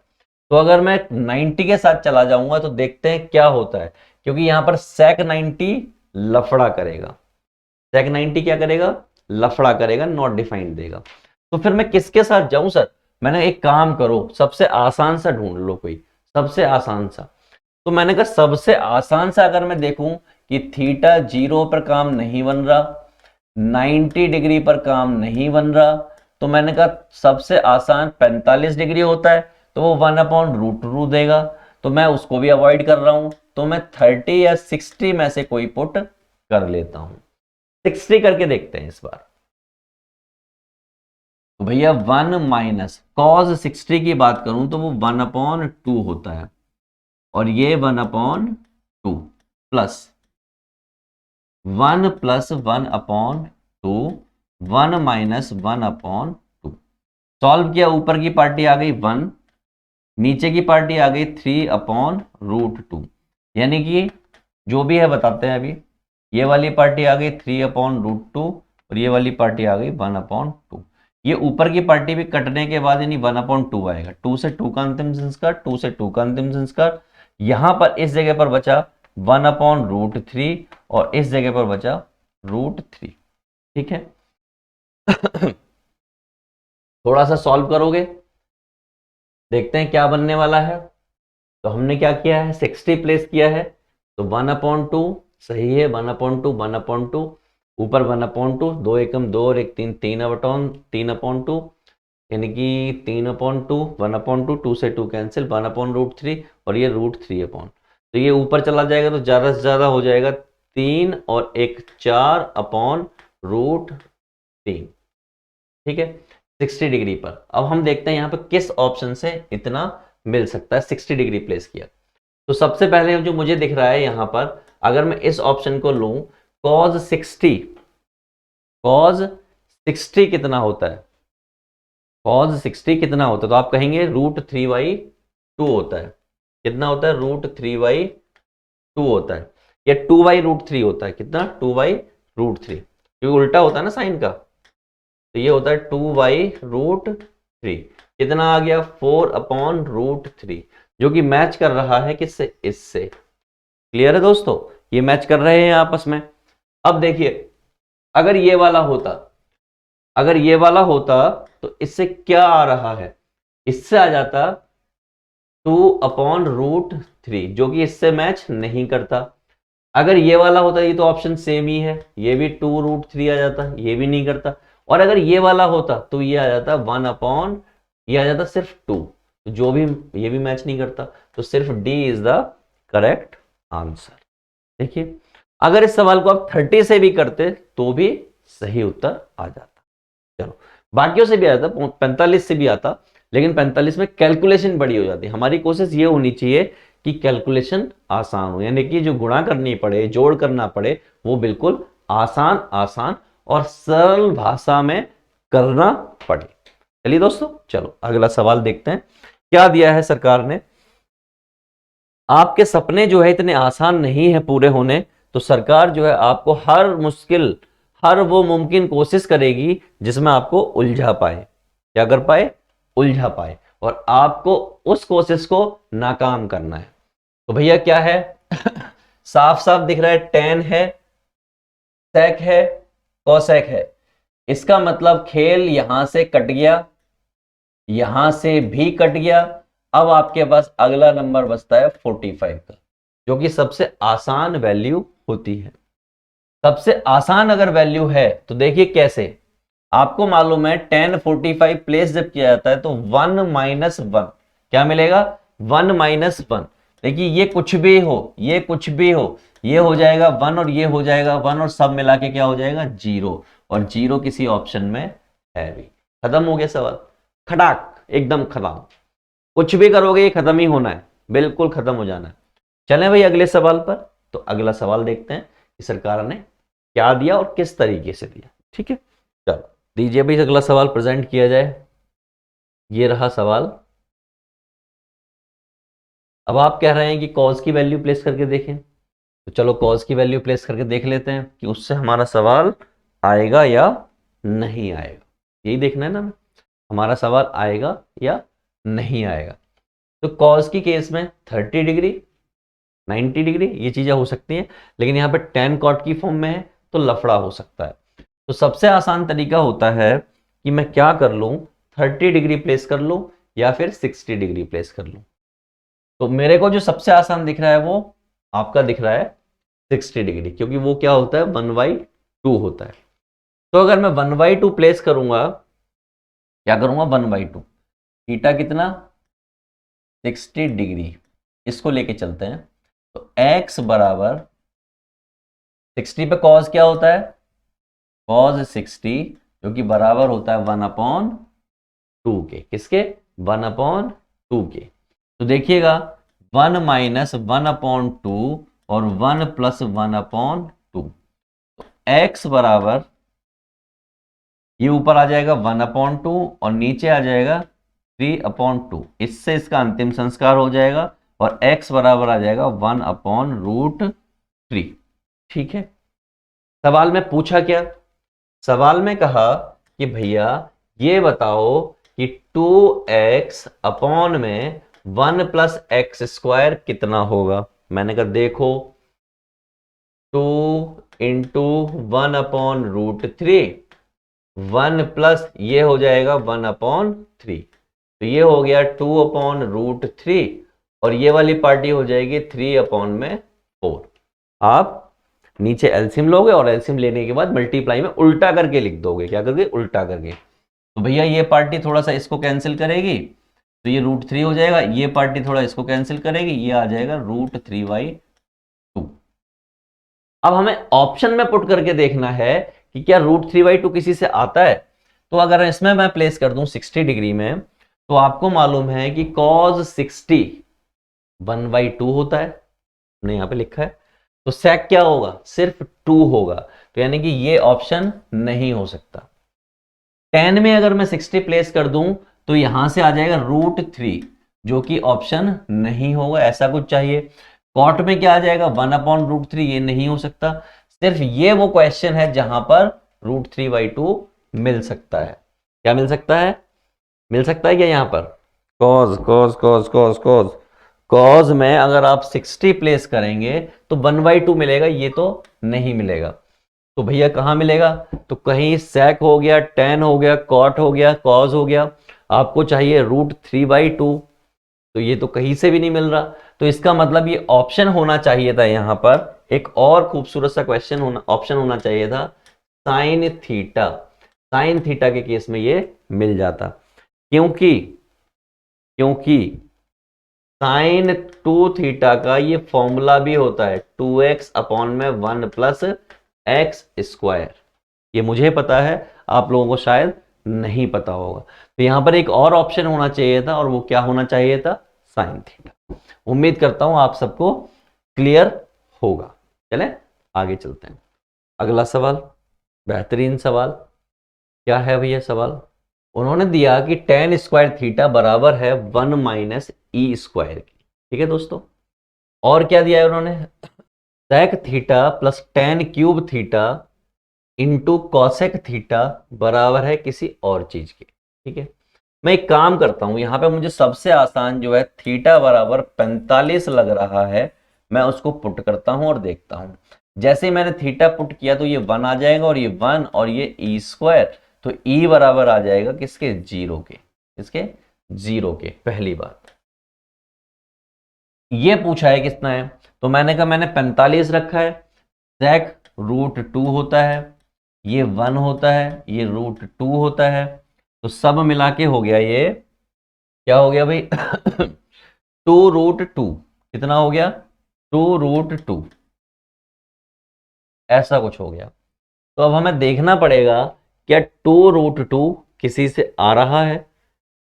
तो अगर मैं 90 के साथ चला जाऊंगा तो देखते हैं क्या होता है, क्योंकि यहां पर sec 90 लफड़ा करेगा। sec 90 क्या करेगा? लफड़ा करेगा, नॉट डिफाइंड देगा। तो फिर मैं किसके साथ जाऊं सर? मैंने एक काम करो, सबसे आसान सा ढूंढ लो कोई, सबसे आसान सा। तो मैंने कहा सबसे आसान सा अगर मैं देखूं कि थीटा 0 पर काम नहीं बन रहा, 90 डिग्री पर काम नहीं बन रहा, तो मैंने कहा सबसे आसान 45 डिग्री होता है, तो वो 1/√2 देगा। तो मैं उसको भी अवॉइड कर रहा हूं, तो मैं 30 या 60 में से कोई पुट कर लेता हूं। 60 करके देखते हैं इस बार। तो भैया 1 - cos 60 की बात करूं तो वो 1/2 होता है, और ये 1/2 प्लस 1 + 1/2 1 - 1/2। सॉल्व किया, ऊपर की पार्टी आ गई 1, नीचे की पार्टी आ गई 3/√2। यानी कि जो भी है बताते हैं अभी। ये वाली पार्टी आ गई 3/√2 और ये वाली पार्टी आ गई 1/2। ये ऊपर की पार्टी भी कटने के बाद यानी 1/2 आएगा। 2 से 2 का अंतिम संस्कार, 2 से 2 का अंतिम संस्कार। यहां पर इस जगह पर बचा 1/√3 और इस जगह पर बचा √3। ठीक है। थोड़ा सा सॉल्व करोगे, देखते हैं क्या बनने वाला है। तो हमने क्या किया है? 60 प्लेस किया है, तो 1/2 सही है। 1/2 1/2 ऊपर 1/2, 2 एकम 2 और 1 3, 3/2 यानी कि 3/2 1/2, 2 से 2 कैंसिल, 1/√3 और ये √3 तो ये ऊपर चला जाएगा तो ज्यादा से ज्यादा हो जाएगा 3 और 1 4/√3। ठीक है, 60 डिग्री पर। अब हम देखते हैं यहाँ पर किस ऑप्शन से इतना मिल सकता है। 60 डिग्री प्लेस किया तो सबसे पहले जो मुझे दिख रहा है यहां पर, अगर मैं इस ऑप्शन को लूं, cos 60 कितना होता है? cos 60 कितना होता है? तो आप कहेंगे √3/2 होता है। कितना होता है? √3/2 होता है, या 2/√3 होता है। कितना? 2/√3, क्योंकि उल्टा होता है ना साइन का। तो ये होता है 2/√3। कितना आ गया? 4/√3, जो कि मैच कर रहा है किससे? इससे। क्लियर है दोस्तों? ये मैच कर रहे हैं आपस में। अब देखिए, अगर ये वाला होता, अगर ये वाला होता तो इससे क्या आ रहा है? इससे आ जाता 2/√3, जो कि इससे मैच नहीं करता। अगर ये वाला होता, ये तो ऑप्शन सेम ही है, ये भी 2√3 आ जाता, ये भी नहीं करता। और अगर ये वाला होता तो ये आ जाता 1/, ये आ जाता सिर्फ 2, जो भी, ये भी मैच नहीं करता, तो सिर्फ D is the correct answer. देखिए, अगर इस सवाल को आप 30 से भी करते तो भी सही उत्तर आ जाता। चलो, बाकियों से भी आता, 45 से भी आता, लेकिन 45 में कैलकुलेशन बड़ी हो जाती है। हमारी कोशिश ये होनी चाहिए कि कैलकुलेशन आसान हो, यानी कि जो गुणा करनी पड़े, जोड़ करना पड़े, वो बिल्कुल आसान आसान और सरल भाषा में करना पड़े। चलिए दोस्तों, चलो अगला सवाल देखते हैं। क्या दिया है सरकार ने, आपके सपने जो है इतने आसान नहीं है पूरे होने, तो सरकार जो है आपको हर मुश्किल, हर वो मुमकिन कोशिश करेगी जिसमें आपको उलझा पाए। क्या कर पाए? उलझा पाए, और आपको उस कोशिश को नाकाम करना है। तो भैया क्या है? साफ साफ दिख रहा है, टेन है, सेक है, कोसेक है। इसका मतलब खेल यहां से कट गया, यहां से भी कट गया। अब आपके पास अगला नंबर बचता है 45 का, जो कि सबसे आसान वैल्यू होती है। सबसे आसान अगर वैल्यू है तो देखिए कैसे, आपको मालूम है 10 45 प्लेस जब किया जाता है तो 1 - 1 क्या मिलेगा? 1 - 1। देखिए, ये कुछ भी हो, ये कुछ भी हो, ये हो जाएगा 1 और ये हो जाएगा 1, और सब मिला के क्या हो जाएगा? 0, और 0 किसी ऑप्शन में है भी। खत्म हो गया सवाल, खटाक, एकदम खत्म। कुछ भी करोगे ये खत्म ही होना है, बिल्कुल खत्म हो जाना है। चलें भाई अगले सवाल पर। तो अगला सवाल देखते हैं कि सरकार ने क्या दिया और किस तरीके से दिया। ठीक है, चलो दीजिए भाई अगला सवाल प्रेजेंट किया जाए। ये रहा सवाल। अब आप कह रहे हैं कि कॉज की वैल्यू प्लेस करके देखें, तो चलो कॉज की वैल्यू प्लेस करके देख लेते हैं कि उससे हमारा सवाल आएगा या नहीं आएगा। यही देखना है ना, हमारा सवाल आएगा या नहीं आएगा। तो कॉज की केस में 30 डिग्री, 90 डिग्री ये चीजें हो सकती हैं, लेकिन यहाँ पे tan cot की फॉर्म में है तो लफड़ा हो सकता है। तो सबसे आसान तरीका होता है कि मैं क्या कर लूं, 30 डिग्री प्लेस कर लूं या फिर 60 डिग्री प्लेस कर लूं। तो मेरे को जो सबसे आसान दिख रहा है वो आपका दिख रहा है 60 डिग्री, क्योंकि वो क्या होता है 1/2 होता है। तो अगर मैं 1/2 प्लेस करूंगा, क्या करूंगा 1/2, थीटा कितना 60 डिग्री, इसको लेके चलते हैं। तो x बराबर 60 पे कॉस क्या होता है? कॉस 60, जो कि बराबर होता है 1/2 के। किसके? 1/2 के। तो देखिएगा 1 - 1/2 और 1 + 1/2। तो x बराबर, ये ऊपर आ जाएगा 1/2 और नीचे आ जाएगा 3/2। इससे इसका अंतिम संस्कार हो जाएगा और x बराबर आ जाएगा 1/√3। ठीक है, सवाल में पूछा क्या? सवाल में कहा कि भैया ये बताओ कि 2x अपॉन में 1 + x² कितना होगा। मैंने कहा देखो 2 × 1/√3, 1 प्लस ये हो जाएगा 1/3, तो ये हो गया 2/√3, और ये वाली पार्टी हो जाएगी 3/4। आप नीचे एलसीएम लोगे और एलसीएम लेने के बाद मल्टीप्लाई में उल्टा करके लिख दोगे। क्या करके? उल्टा करके। तो भैया ये पार्टी थोड़ा सा इसको कैंसिल करेगी, तो ये √3 हो जाएगा। ये पार्टी थोड़ा इसको कैंसिल करेगी, ये आ जाएगा √3/2। अब हमें ऑप्शन में पुट करके देखना है कि क्या √3/2 किसी से आता है। तो अगर इसमें मैं प्लेस कर दूं 60 डिग्री में, तो आपको मालूम है कि cos 60 1/2 होता है, हमने यहां पे लिखा है। तो sec क्या होगा? सिर्फ 2 होगा, तो यानी कि ये ऑप्शन नहीं हो सकता। 10 में अगर मैं 60 प्लेस कर दूं तो यहां से आ जाएगा √3, जो कि ऑप्शन नहीं होगा, ऐसा कुछ चाहिए। कॉट में क्या आ जाएगा 1/√3, ये नहीं हो सकता। सिर्फ ये वो क्वेश्चन है जहां पर √3/2 मिल सकता है। क्या मिल सकता है? मिल सकता है क्या यहां पर? Cause cause cause cause cause cause में अगर आप 60 प्लेस करेंगे तो 1/2 मिलेगा, ये तो नहीं मिलेगा। तो भैया कहां मिलेगा? तो कहीं sec हो गया, tan हो गया, cot हो गया, cos हो गया। आपको चाहिए √3/2, तो ये तो कहीं से भी नहीं मिल रहा। तो इसका मतलब ये ऑप्शन होना चाहिए था, यहां पर एक और खूबसूरत सा ऑप्शन होना चाहिए था साइन थीटा। साइन थीटा के केस में ये मिल जाता, क्योंकि क्योंकि साइन 2 थीटा का ये फॉर्मूला भी होता है 2x/1 प्लस एक्स स्क्वायर। ये मुझे पता है, आप लोगों को शायद नहीं पता होगा। तो यहां पर एक और ऑप्शन होना चाहिए था, और वो क्या होना चाहिए था? Sine theta. उम्मीद करता हूं आप सबको क्लियर होगा। चलें आगे चलते हैं। अगला सवाल, बेहतरीन सवाल। क्या है भैया सवाल? उन्होंने दिया कि tan स्क्वायर थीटा बराबर है 1 माइनस ई स्क्वायर की। ठीक है दोस्तों, और क्या दिया है उन्होंने? sec theta plus tan cube theta into cosec theta बराबर है किसी और चीज के। ठीक है, मैं एक काम करता हूं, यहां पे मुझे सबसे आसान जो है थीटा बराबर 45 लग रहा है, मैं उसको पुट करता हूं और देखता हूं। जैसे ही मैंने थीटा पुट किया तो ये 1 आ जाएगा, और ये 1 और ये ई स्क्वायर, तो ई बराबर आ जाएगा किसके? 0 के। किसके? 0 के। पहली बात ये पूछा है कितना है, तो मैंने कहा मैंने 45 रखा है। sec √2 होता है, ये 1 होता है, ये √2 होता है, तो सब मिला के हो गया ये क्या हो गया भाई? 2√2। कितना हो गया? 2√2, ऐसा कुछ हो गया। तो अब हमें देखना पड़ेगा क्या 2√2 किसी से आ रहा है।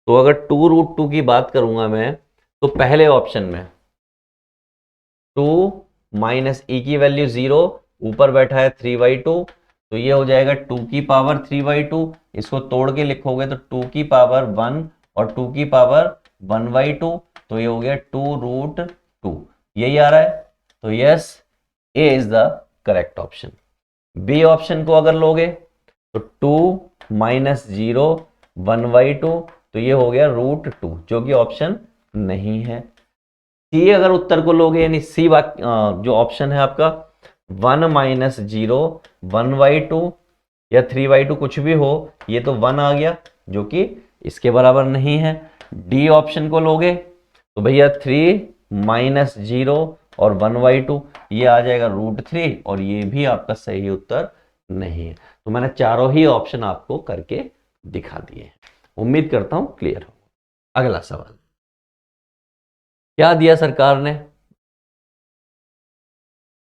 तो अगर 2√2 की बात करूंगा मैं, तो पहले ऑप्शन में 2 माइनस ई की वैल्यू 0, ऊपर बैठा है 3/2, तो ये हो जाएगा 2 की पावर 3/2। इसको तोड़ के लिखोगे तो 2 की पावर 1 और 2 की पावर 1/2, तो ये हो गया 2√2। यही आ रहा है, तो yes, A is the correct option. B option को अगर लोगे तो 2 माइनस 0 1/2, तो ये हो गया √2, जो कि ऑप्शन नहीं है। सी अगर उत्तर को लोगे, यानी सी जो ऑप्शन है आपका 1 माइनस 0 1/2 या 3/2 कुछ भी हो, ये तो 1 आ गया, जो कि इसके बराबर नहीं है। डी ऑप्शन को लोगे तो भैया 3 माइनस 0 और 1/2, ये आ जाएगा √3, और ये भी आपका सही उत्तर नहीं है। तो मैंने चारों ही ऑप्शन आपको करके दिखा दिए हैं। उम्मीद करता हूं क्लियर हो। अगला सवाल, क्या दिया सरकार ने?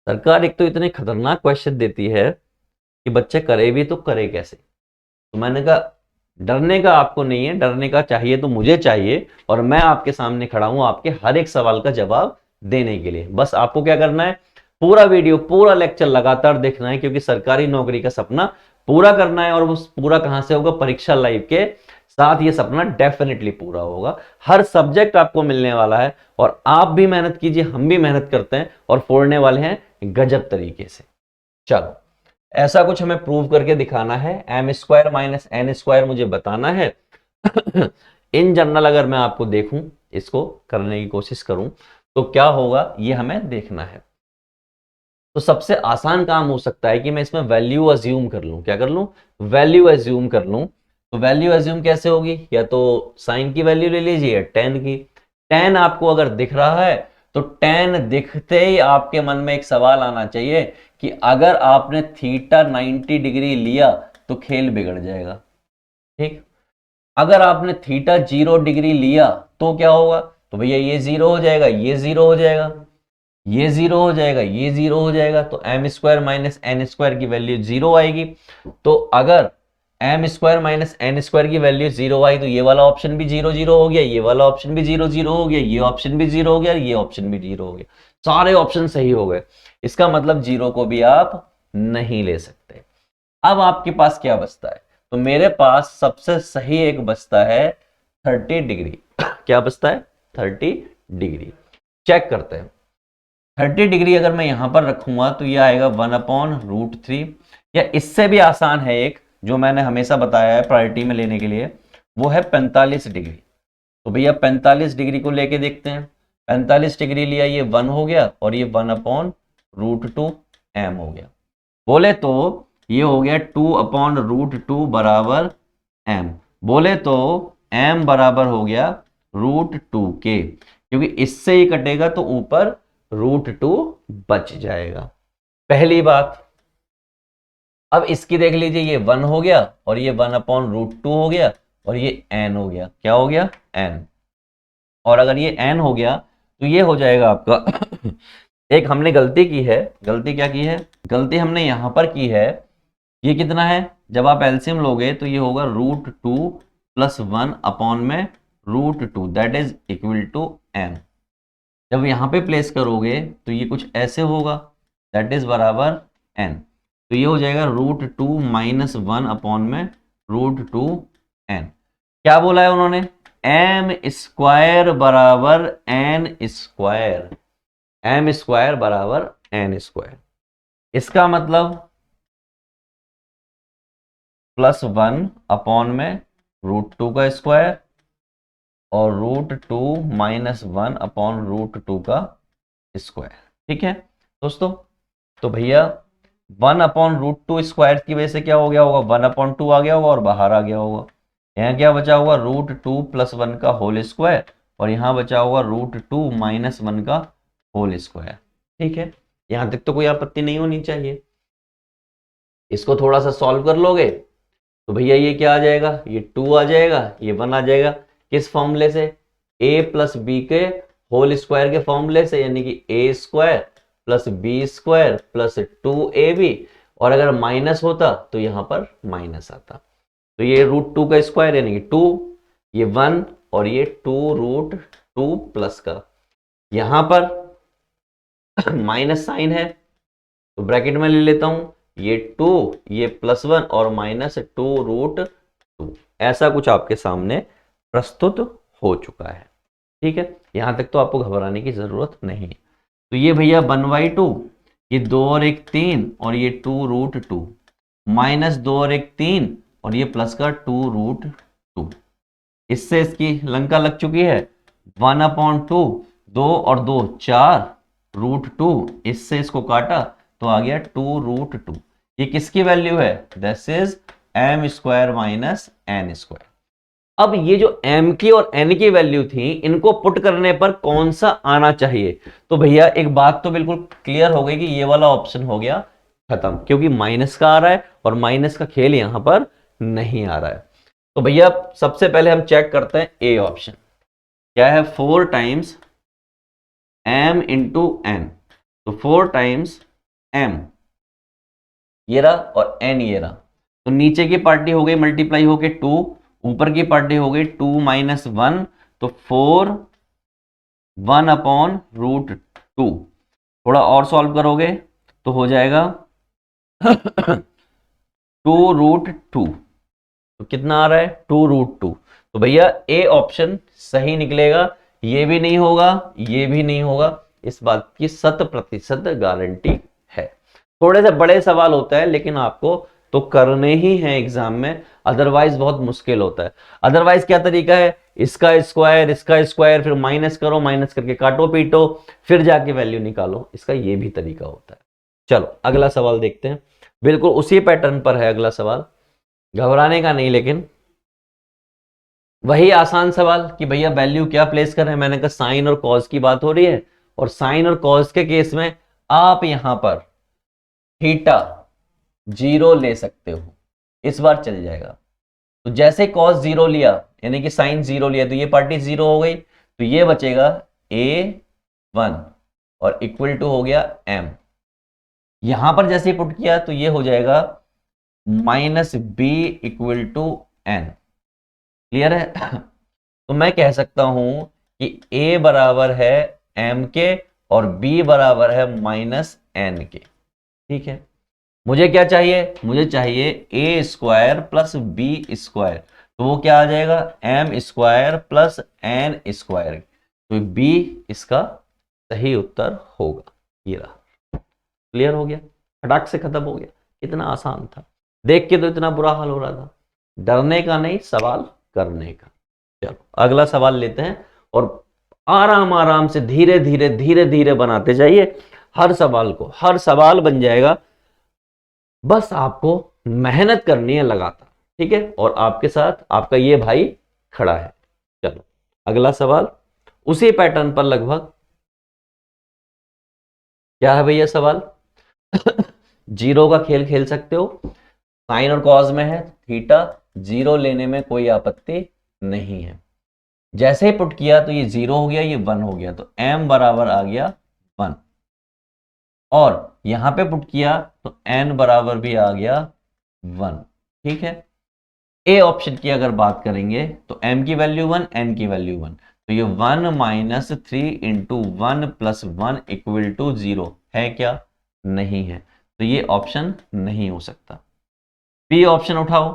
सरकार एक तो इतने खतरनाक क्वेश्चन देती है कि बच्चे करे भी तो करे कैसे। तो मैंने कहा डरने का आपको नहीं है, डरने का चाहिए तो मुझे चाहिए, और मैं आपके सामने खड़ा हूं आपके हर एक सवाल का जवाब देने के लिए। बस आपको क्या करना है, पूरा वीडियो पूरा लेक्चर लगातार देखना है, क्योंकि सरकारी नौकरी का सपना पूरा करना है। और वो पूरा कहां से होगा? परीक्षा लाइव के साथ ये सपना डेफिनेटली पूरा होगा। हर सब्जेक्ट आपको मिलने वाला है, और आप भी मेहनत कीजिए, हम भी मेहनत करते हैं, और फोड़ने वाले हैं गजब तरीके से। चलो, ऐसा कुछ हमें प्रूव करके दिखाना है। M square minus N square मुझे बताना है। इन जनरल अगर मैं आपको देखूं, इसको करने की कोशिश करूं, तो क्या होगा ये हमें देखना है। तो सबसे आसान काम हो सकता है कि मैं इसमें वैल्यू अज्यूम कर लूं। क्या कर लूं? वैल्यू अज्यूम कर लूं। तो वैल्यू अज्यूम कैसे होगी? या तो साइन की वैल्यू ले लीजिए या टेन की। टेन आपको अगर दिख रहा है, तो टेन दिखते ही आपके मन में एक सवाल आना चाहिए कि अगर आपने थीटा 90 डिग्री लिया तो खेल बिगड़ जाएगा। ठीक, अगर आपने थीटा 0 डिग्री लिया तो क्या होगा? तो भैया ये 0 हो जाएगा, ये 0 हो जाएगा, ये 0 हो जाएगा, ये 0 हो जाएगा। तो M square minus N square की वैल्यू 0 आएगी। तो अगर M square minus N square की वैल्यू 0 आई, तो ये वाला ऑप्शन भी 0 0 हो गया, ये वाला ऑप्शन भी 0 0 हो गया, ये ऑप्शन भी 0 हो गया, ये ऑप्शन भी 0 हो गया। सारे ऑप्शन सही हो गए। इसका मतलब 0 को भी आप नहीं ले सकते। अब आपके पास क्या बचता है? तो मेरे पास सबसे सही एक बचता है 30 डिग्री। क्या बचता है? 30 डिग्री। चेक करते हैं। 30 डिग्री अगर मैं यहां पर रखूंगा तो ये आएगा 1/√3, या इससे भी आसान है एक जो मैंने हमेशा बताया है प्रायोरिटी में लेने के लिए, वो है 45 डिग्री। तो भैया 45 डिग्री को लेके देखते हैं। 45 डिग्री लिया, ये 1 हो गया, और ये 1/√2 m हो गया। बोले तो ये हो गया 2/√2 बराबर m। बोले तो m बराबर हो गया √2 के, क्योंकि इससे ही कटेगा तो ऊपर √2 बच जाएगा। पहली बात। अब इसकी देख लीजिए, ये 1 हो गया और ये 1/√2 हो गया और ये n हो गया। क्या हो गया? n। और अगर ये n हो गया तो ये हो जाएगा आपका एक हमने गलती की है। गलती क्या की है? गलती हमने यहां पर की है, ये कितना है? जब आप एलसीएम लोगे तो ये होगा √2 + 1 अपॉन में √2, that is equal to m। जब यहां पे प्लेस करोगे तो ये कुछ ऐसे होगा, दैट इज बराबर n। तो ये हो जाएगा √2 - 1 अपॉन में √2 n। क्या बोला है उन्होंने? m² बराबर n², m² बराबर n²। इसका मतलब +1 अपॉन में √2 का स्क्वायर और √2 - 1 अपॉन √2 का स्क्वायर। ठीक है दोस्तों? तो भैया 1 अपॉन √2 स्क्वायर की वजह से क्या हो गया होगा? 1/2 आ गया होगा और बाहर आ गया होगा। यहाँ क्या बचा होगा? √2 + 1 का होल स्क्वायर और यहाँ बचा होगा √2 - 1 का होल स्क्वायर। ठीक है, यहां तक तो कोई आपत्ति नहीं होनी चाहिए। इसको थोड़ा सा सॉल्व कर लोगे तो भैया ये क्या आ जाएगा? ये 2 आ जाएगा, ये 1 आ जाएगा। किस फॉर्मूले से? a + b के होल स्क्वायर के फॉर्मूले से, यानी कि a² + b² + 2ab। और अगर माइनस होता तो यहां पर माइनस आता। तो ये √2 का स्क्वायर यानी कि 2, ये 1 और ये 2√2 प्लस का। यहां पर माइनस साइन है तो ब्रैकेट में ले लेता हूं, ये 2, ये +1 और -2√2। ऐसा कुछ आपके सामने प्रस्तुत हो चुका है। ठीक है, यहां तक तो आपको घबराने की जरूरत नहीं। तो ये भैया 1/2, ये 2 और 1 3 और ये 2√2, -2 और 1 3 और ये प्लस का 2√2। इससे इसकी लंका लग चुकी है। 1/2, 2 और 2 4 √2, इससे इसको काटा तो आ गया 2√2। ये किसकी वैल्यू है? This is m² - n²। अब ये जो m की और n की वैल्यू थी, इनको पुट करने पर कौन सा आना चाहिए? तो भैया एक बात तो बिल्कुल क्लियर हो गई कि ये वाला ऑप्शन हो गया खत्म, क्योंकि माइनस का आ रहा है और माइनस का खेल यहां पर नहीं आ रहा है। तो भैया सबसे पहले हम चेक करते हैं ए ऑप्शन। क्या है? 4 टाइम्स m × n। तो 4 टाइम्स m ये रहा और n ये रहा। तो नीचे की पार्टी हो गई मल्टीप्लाई होके 2, ऊपर की पार्टी हो गई 2 - 1, तो 4 1/√2। थोड़ा और सॉल्व करोगे तो हो जाएगा 2√2। तो कितना आ रहा है? 2√2। तो भैया ए ऑप्शन सही निकलेगा। ये भी नहीं होगा, ये भी नहीं होगा, इस बात की 100% गारंटी है। थोड़े से बड़े सवाल होता है लेकिन आपको तो करने ही है एग्जाम में, अदरवाइज बहुत मुश्किल होता है। अदरवाइज क्या तरीका है? इसका स्क्वायर फिर माइनस करो, माइनस करके काटो पीटो, फिर जाके वैल्यू निकालो। इसका ये भी तरीका होता है। चलो अगला सवाल देखते हैं। बिल्कुल उसी पैटर्न पर है अगला सवाल, घबराने का नहीं, लेकिन वही आसान सवाल कि भैया वैल्यू क्या प्लेस करें। मैंने कहा साइन और कॉस की बात हो रही है, और साइन और कॉस के केस में आप यहां पर थीटा 0 ले सकते हो, इस बार चल जाएगा। तो जैसे कॉस 0 लिया यानी कि साइन 0 लिया तो ये पार्टी 0 हो गई, तो ये बचेगा a1 और इक्वल टू हो गया m। यहां पर जैसे पुट किया तो ये हो जाएगा -b equal to n। Clear है? तो मैं कह सकता हूं कि a बराबर है m के और b बराबर है -n के। ठीक है, मुझे क्या चाहिए? मुझे चाहिए a² + b²। तो वो क्या आ जाएगा? m² + n²। तो b इसका सही उत्तर होगा। ये रहा। क्लियर हो गया, फटाक से खत्म हो गया। कितना आसान था, देख के तो इतना बुरा हाल हो रहा था। डरने का नहीं, सवाल करने का। चलो अगला सवाल लेते हैं और आराम आराम से धीरे धीरे धीरे धीरे बनाते जाइए हर सवाल को। हर सवाल बन जाएगा, बस आपको मेहनत करनी है लगातार। ठीक है, और आपके साथ आपका ये भाई खड़ा है। चलो अगला सवाल उसी पैटर्न पर लगभग। क्या है भैया सवाल? जीरो का खेल खेल सकते हो, साइन और कॉज में है, थीटा जीरो लेने में कोई आपत्ति नहीं है। जैसे ही पुट किया तो ये जीरो हो गया, ये वन हो गया, तो m बराबर आ गया वन। और यहां पे पुट किया तो n बराबर भी आ गया वन। ठीक है, ए ऑप्शन की अगर बात करेंगे तो m की वैल्यू वन, n की वैल्यू वन, तो ये one minus three into one plus one equal to zero है क्या? नहीं है, तो ये ऑप्शन नहीं हो सकता। बी ऑप्शन उठाओ,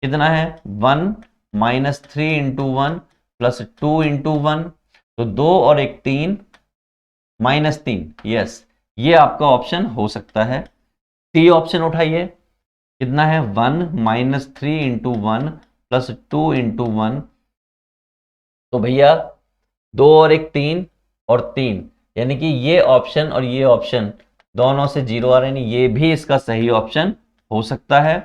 कितना है? One minus three into one plus two into one, तो दो और एक तीन, माइनस तीन, यस, ये आपका ऑप्शन हो सकता है। सी ऑप्शन उठाइए, कितना है? One minus three into one plus two into one, तो भैया दो और एक तीन और तीन, यानी कि ये ऑप्शन और ये ऑप्शन दोनों से जीरो आ रहे हैं, ये भी इसका सही ऑप्शन हो सकता है।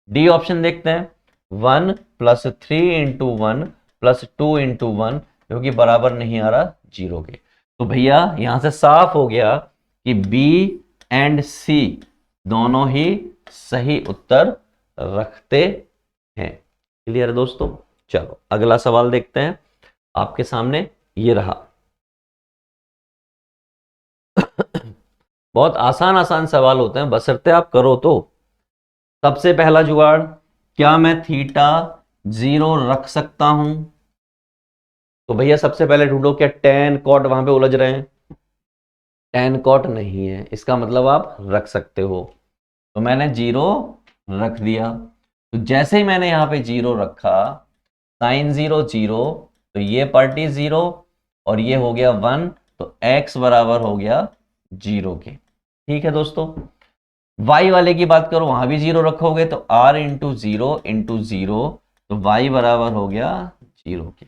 डी ऑप्शन देखते हैं, one plus three into one plus two into one, जो कि बराबर नहीं आ रहा जीरो के। तो भैया यहां से साफ हो गया कि बी एंड सी दोनों ही सही उत्तर रखते हैं। क्लियर है दोस्तों? चलो अगला सवाल देखते हैं, आपके सामने ये रहा। बहुत आसान आसान सवाल होते हैं, बशर्ते आप करो तो। सबसे पहला जुगाड़, क्या मैं थीटा जीरो रख सकता हूं? तो भैया सबसे पहले ढूंढो, क्या टेन कॉट वहां पे उलझ रहे हैं? टेन कॉट नहीं है, इसका मतलब आप रख सकते हो। तो मैंने जीरो रख दिया, तो जैसे ही मैंने यहां पे जीरो रखा, साइन जीरो जीरो, तो ये पार्टी जीरो और ये हो गया वन, तो x बराबर हो गया जीरो के। ठीक है दोस्तों, y वाले की बात करो, वहां भी जीरो रखोगे तो r इंटू जीरो, तो y बराबर हो गया जीरो के,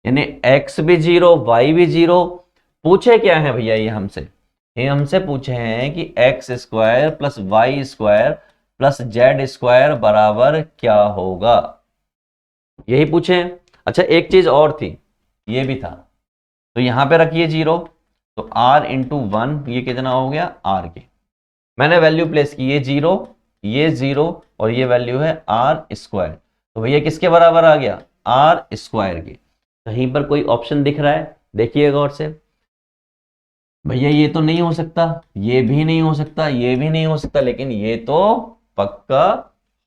यानी x भी जीरो y भी जीरो। पूछे क्या है भैया ये हमसे पूछे हैं कि X square plus Y square plus Z square बराबर क्या होगा, यही पूछे हैं। अच्छा एक चीज और थी, ये भी था, तो यहां पे रखिए जीरो, तो r इंटू वन, ये कितना हो गया? r के। मैंने वैल्यू प्लेस की, ये जीरो और ये वैल्यू है आर स्क्वायर, तो भैया किसके बराबर आ गया? आर स्क्वायर के। कहीं पर कोई ऑप्शन दिख रहा है? देखिए गौर से भैया, ये तो नहीं हो सकता, ये भी नहीं हो सकता, ये भी नहीं हो सकता, लेकिन ये तो पक्का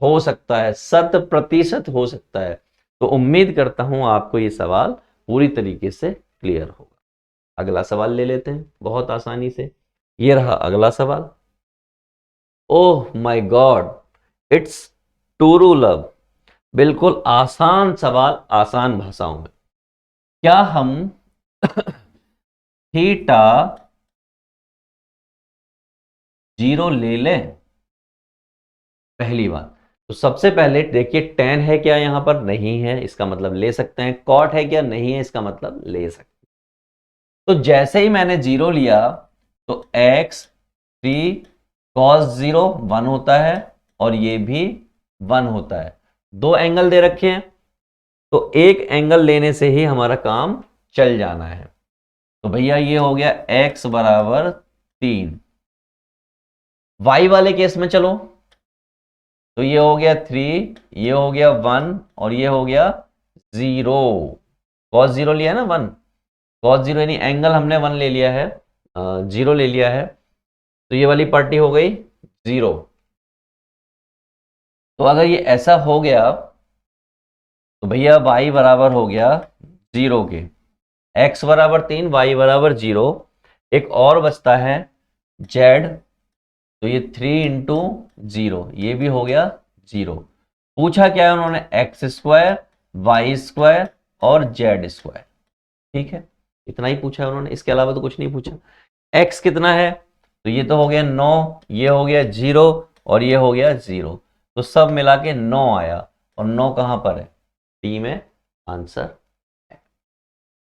हो सकता है, 100% हो सकता है। तो उम्मीद करता हूं आपको ये सवाल पूरी तरीके से क्लियर होगा। अगला सवाल ले लेते हैं बहुत आसानी से, ये रहा अगला सवाल। Oh my God, it's true love. बिल्कुल आसान सवाल, आसान भाषाओं में। क्या हम थीटा जीरो ले लें? पहली बात तो सबसे पहले देखिए, टेन है क्या यहां पर? नहीं है, इसका मतलब ले सकते हैं। कॉट है क्या? नहीं है, इसका मतलब ले सकते हैं। तो जैसे ही मैंने जीरो लिया तो x three cos zero one होता है और ये भी वन होता है। दो एंगल दे रखे हैं, तो एक एंगल लेने से ही हमारा काम चल जाना है। तो भैया ये हो गया x बराबर 3। y वाले केस में चलो, तो ये हो गया 3, ये हो गया 1 और ये हो गया 0। cos 0 लिया है ना 1, cos 0 यानी एंगल हमने 1 ले लिया है, 0 ले लिया है, तो ये वाली पार्टी हो गई 0। तो अगर ये ऐसा हो गया तो भैया y बराबर हो गया 0 के, x बराबर 3, y बराबर 0। एक और बचता है z, तो ये 3 इंटू 0, ये भी हो गया 0। पूछा क्या है उन्होंने? एक्स स्क्वायर, वाई स्क्वायर और जेड स्क्वायर। ठीक है, इतना ही पूछा है उन्होंने, इसके अलावा तो कुछ नहीं पूछा। x कितना है? तो ये तो हो गया 9, ये हो गया 0 और ये हो गया 0, तो सब मिला के 9 आया, और 9 कहां पर है? टी में आंसर है।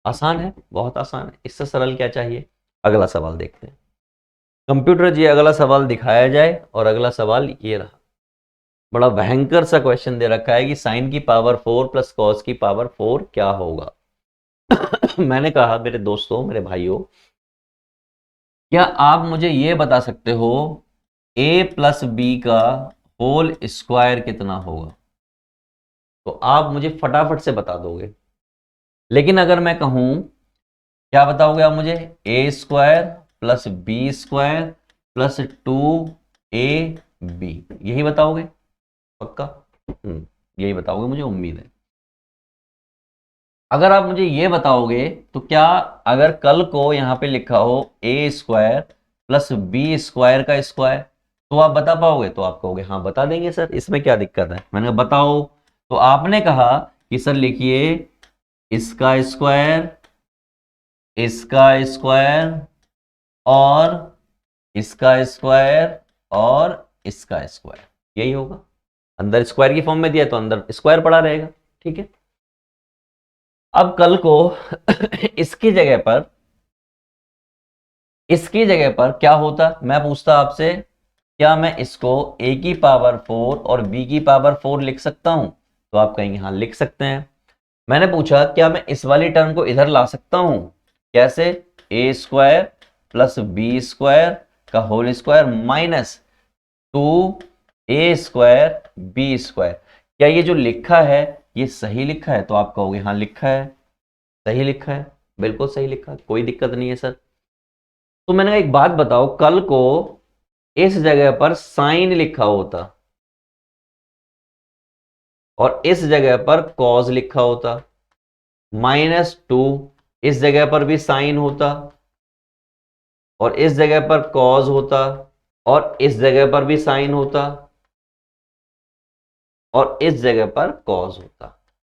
आसान है, बहुत आसान है, इससे सरल क्या चाहिए। अगला सवाल देखते हैं। कंप्यूटर जी अगला सवाल दिखाया जाए, और अगला सवाल ये रहा। बड़ा भयंकर सा क्वेश्चन दे रखा है कि साइन की पावर 4 प्लस कॉस की पावर 4 क्या होगा। मैंने कहा मेरे दोस्तों, मेरे भाइयों, क्या आप मुझे ये बता सकते हो a प्लस बी का होल स्क्वायर कितना होगा? तो आप मुझे फटाफट से बता दोगे। लेकिन अगर मैं कहूं, क्या बताओगे आप मुझे? A square plus B square plus 2ab, यही बताओगे? पक्का? यही बताओगे, मुझे उम्मीद है। अगर आप मुझे ये बताओगे तो क्या, अगर कल को यहां पे लिखा हो ए स्क्वायर प्लस बी स्क्वायर का स्क्वायर, तो आप बता पाओगे? तो आप कहोगे हाँ बता देंगे सर, इसमें क्या दिक्कत है। मैंने कहा बताओ। तो आपने कहा कि सर लिखिए इसका स्क्वायर, इसका स्क्वायर और इसका स्क्वायर और इसका स्क्वायर, यही होगा। अंदर स्क्वायर की फॉर्म में दिया तो अंदर स्क्वायर पड़ा रहेगा। ठीक है। अब कल को इसकी जगह पर, इसकी जगह पर क्या होता, मैं पूछता आपसे, क्या मैं इसको a की पावर 4 और b की पावर 4 लिख सकता हूं? तो आप कहेंगे हाँ लिख सकते हैं। मैंने पूछा क्या मैं इस वाली टर्म को इधर ला सकता हूं? कैसे? a square plus B square का whole square minus 2a square B square. क्या ये जो लिखा है ये सही लिखा है? तो आप कहोगे हाँ लिखा है, सही लिखा है, बिल्कुल सही लिखा है, कोई दिक्कत नहीं है सर। तो मैंने एक बात बताओ, कल को इस जगह पर साइन लिखा होता और इस जगह पर कॉज लिखा होता, -2, इस जगह पर भी साइन होता और इस जगह पर कॉज होता और इस जगह पर भी साइन होता और इस जगह पर कॉज होता,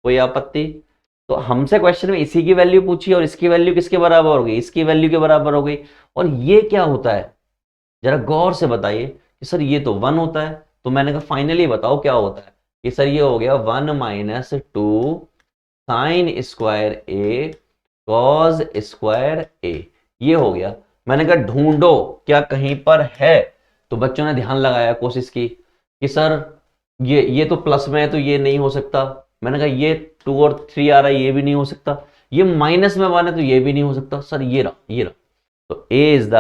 कोई आपत्ति? तो हमसे क्वेश्चन में इसी की वैल्यू पूछी और इसकी वैल्यू किसके बराबर हो गई? इसकी वैल्यू के बराबर हो गई। और ये क्या होता है, जरा गौर से बताइए कि सर ये तो 1 होता है। तो मैंने कहा फाइनली बताओ क्या होता है कि सर ये हो गया 1 - 2 साइन स्क्वायर ए कॉज स्क्वायर ए, ये हो गया। मैंने कहा ढूंढो क्या कहीं पर है। तो बच्चों ने ध्यान लगाया, कोशिश की कि सर ये तो प्लस में है तो ये नहीं हो सकता। मैंने कहा ये 2 और 3 आ रहा है, ये भी नहीं हो सकता। ये माइनस में 1 है तो ये भी नहीं हो सकता। सर ये रहा, ये रहा। तो ए इज द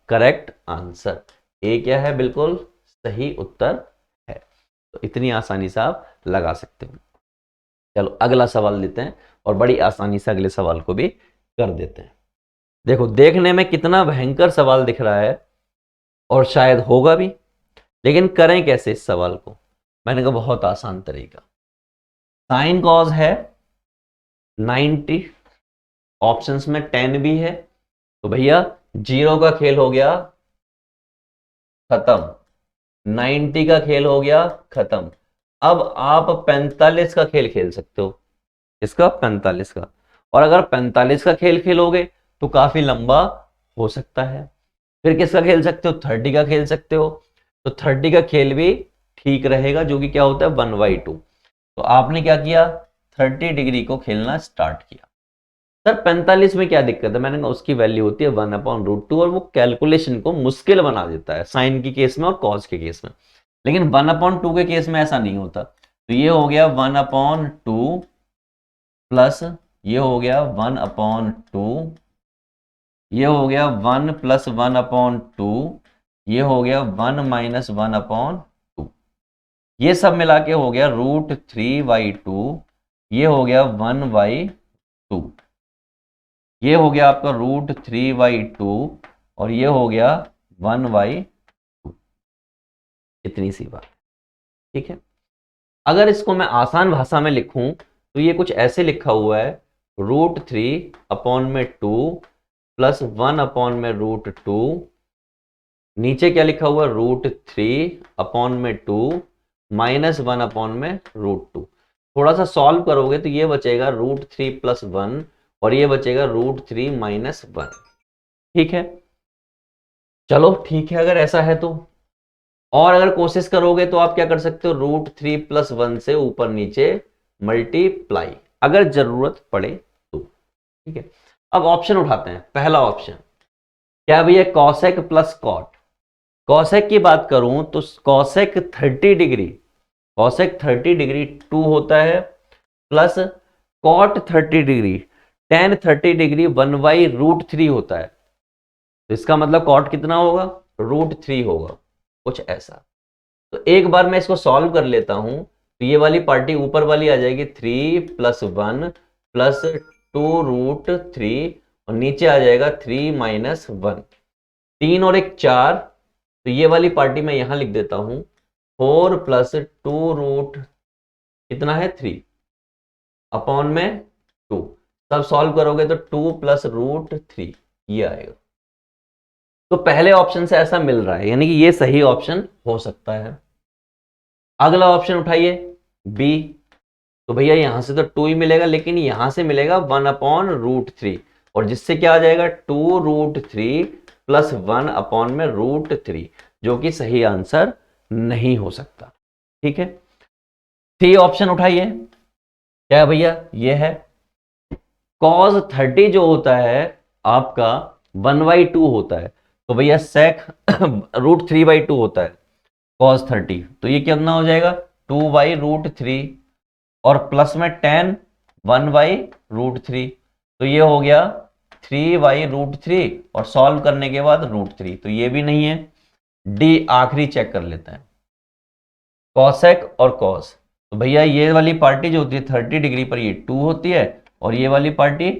करेक्ट आंसर। ए क्या है? बिल्कुल सही उत्तर है। तो इतनी आसानी से आप लगा सकते हो। चलो अगला सवाल लेते हैं और बड़ी आसानी से अगले सवाल को भी कर देते हैं। देखो देखने में कितना भयंकर सवाल दिख रहा है और शायद होगा भी, लेकिन करें कैसे इस सवाल को? मैंने कहा बहुत आसान तरीका। साइन कॉज है 90, ऑप्शंस में 10 भी है, तो भैया 0 का खेल हो गया खत्म, 90 का खेल हो गया खत्म। अब आप 45 का खेल खेल सकते हो। इसका 45 का, और अगर 45 का खेल खेलोगे तो काफी लंबा हो सकता है। फिर किसका खेल सकते हो? 30 का खेल सकते हो। तो 30 का खेल भी ठीक रहेगा, जो कि क्या होता है 1/2। तो आपने क्या किया? 30 डिग्री को खेलना स्टार्ट किया। सर 45 में क्या दिक्कत है? मैंने कहा उसकी वैल्यू होती है 1/√2 और वो कैलकुलेशन को मुश्किल बना देता है साइन के केस में और कॉस के केस में। लेकिन 1/2 के केस में ऐसा नहीं होता। तो ये हो गया 1/2 प्लस ये हो गया 1/2, ये हो गया 1 + 1/2, ये हो गया 1 - 1/2, ये सब मिला के हो गया √3/2, ये हो गया 1/2, ये हो गया आपका √3/2 और ये हो गया 1/2। इतनी सी बात, ठीक है। अगर इसको मैं आसान भाषा में लिखूं तो ये कुछ ऐसे लिखा हुआ है, √3/2 प्लस 1/√2, नीचे क्या लिखा हुआ है? √3/2 माइनस 1/√2। थोड़ा सा सॉल्व करोगे तो ये बचेगा √3 + 1 और ये बचेगा √3 - 1। ठीक है, चलो ठीक है अगर ऐसा है तो। और अगर कोशिश करोगे तो आप क्या कर सकते हो? √3 + 1 से ऊपर नीचे मल्टीप्लाई, अगर जरूरत पड़े तो। ठीक है, अब ऑप्शन उठाते हैं। पहला ऑप्शन क्या भैया? Cosec plus cot. कॉसेक की बात करूं तो कॉसेक 30 डिग्री कॉसेक 30 डिग्री 2 होता है, plus cot 30 degree tan 30 degree 1/√3 होता है। तो इसका मतलब कॉट कितना होगा, √3 होगा, कुछ ऐसा। तो एक बार मैं इसको सॉल्व कर लेता हूं, तो ये वाली पार्टी ऊपर वाली आ जाएगी 3 + 1 + 2√3 और नीचे आ जाएगा 3 - 1, 3 और 1 4। तो ये वाली पार्टी मैं यहां लिख देता हूं 4 + 2 कितना है 3 अपॉन में 2। सब सॉल्व करोगे तो 2 + √3 ये आएगा। तो पहले ऑप्शन से ऐसा मिल रहा है, यानी कि ये सही ऑप्शन हो सकता है। अगला ऑप्शन उठाइए बी। तो भैया यहां से तो 2 ही मिलेगा, लेकिन यहां से मिलेगा 1/√3 और जिससे क्या आ जाएगा 2√3 + 1 अपॉन में √3, जो कि सही आंसर नहीं हो सकता। ठीक है, सी ऑप्शन उठाइए। क्या है भैया, ये है cos 30 जो होता है आपका 1/2 होता है। तो भैया sec √3/2 होता है cos 30, तो ये कितना हो जाएगा 2/√3 और प्लस में tan 1/√3, तो ये हो गया 3/√3 और सॉल्व करने के बाद √3, तो ये भी नहीं है। डी आखिरी चेक कर लेते हैं, cosec और cos। तो भैया ये वाली पार्टी जो होती है 30 डिग्री पर ये 2 होती है और ये वाली पार्टी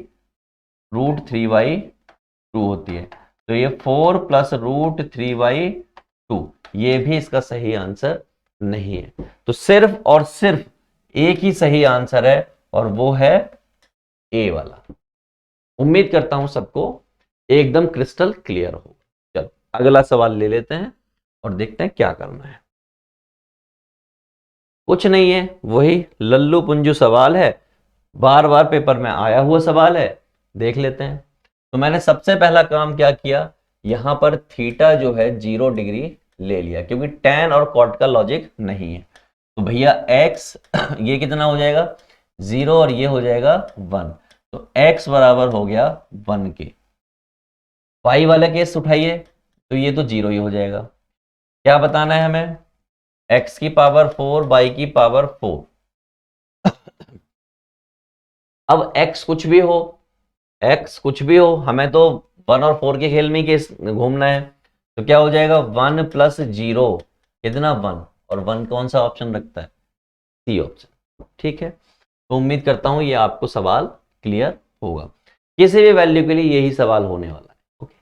√3/2 होती है। तो ये 4 + √3/2 ये भी इसका सही आंसर नहीं है। तो सिर्फ और सिर्फ एक ही सही आंसर है और वो है ए वाला। उम्मीद करता हूं सबको एकदम क्रिस्टल क्लियर हो। चलो अगला सवाल ले लेते हैं और देखते हैं क्या करना है। कुछ नहीं है, वही लल्लू पुंजू सवाल है, बार बार पेपर में आया हुआ सवाल है, देख लेते हैं। तो मैंने सबसे पहला काम क्या किया, यहां पर थीटा जो है 0 डिग्री ले लिया, क्योंकि tan और cot का लॉजिक नहीं है। तो भैया x ये कितना हो जाएगा 0 और ये हो जाएगा 1, तो x बराबर हो गया 1 के। y वाला केस उठाइए तो ये तो 0 ही हो जाएगा। क्या बताना है हमें, x की पावर 4 y की पावर 4। अब x कुछ भी हो, x कुछ भी हो, हमें तो 1 और 4 के खेल में ही घूमना है। तो क्या हो जाएगा 1 + 0 कितना 1, और 1 कौन सा ऑप्शन रखता है, सी ऑप्शन। ठीक है, तो उम्मीद करता हूं ये आपको सवाल क्लियर होगा। किसी भी वैल्यू के लिए यही सवाल होने वाला है। ओके,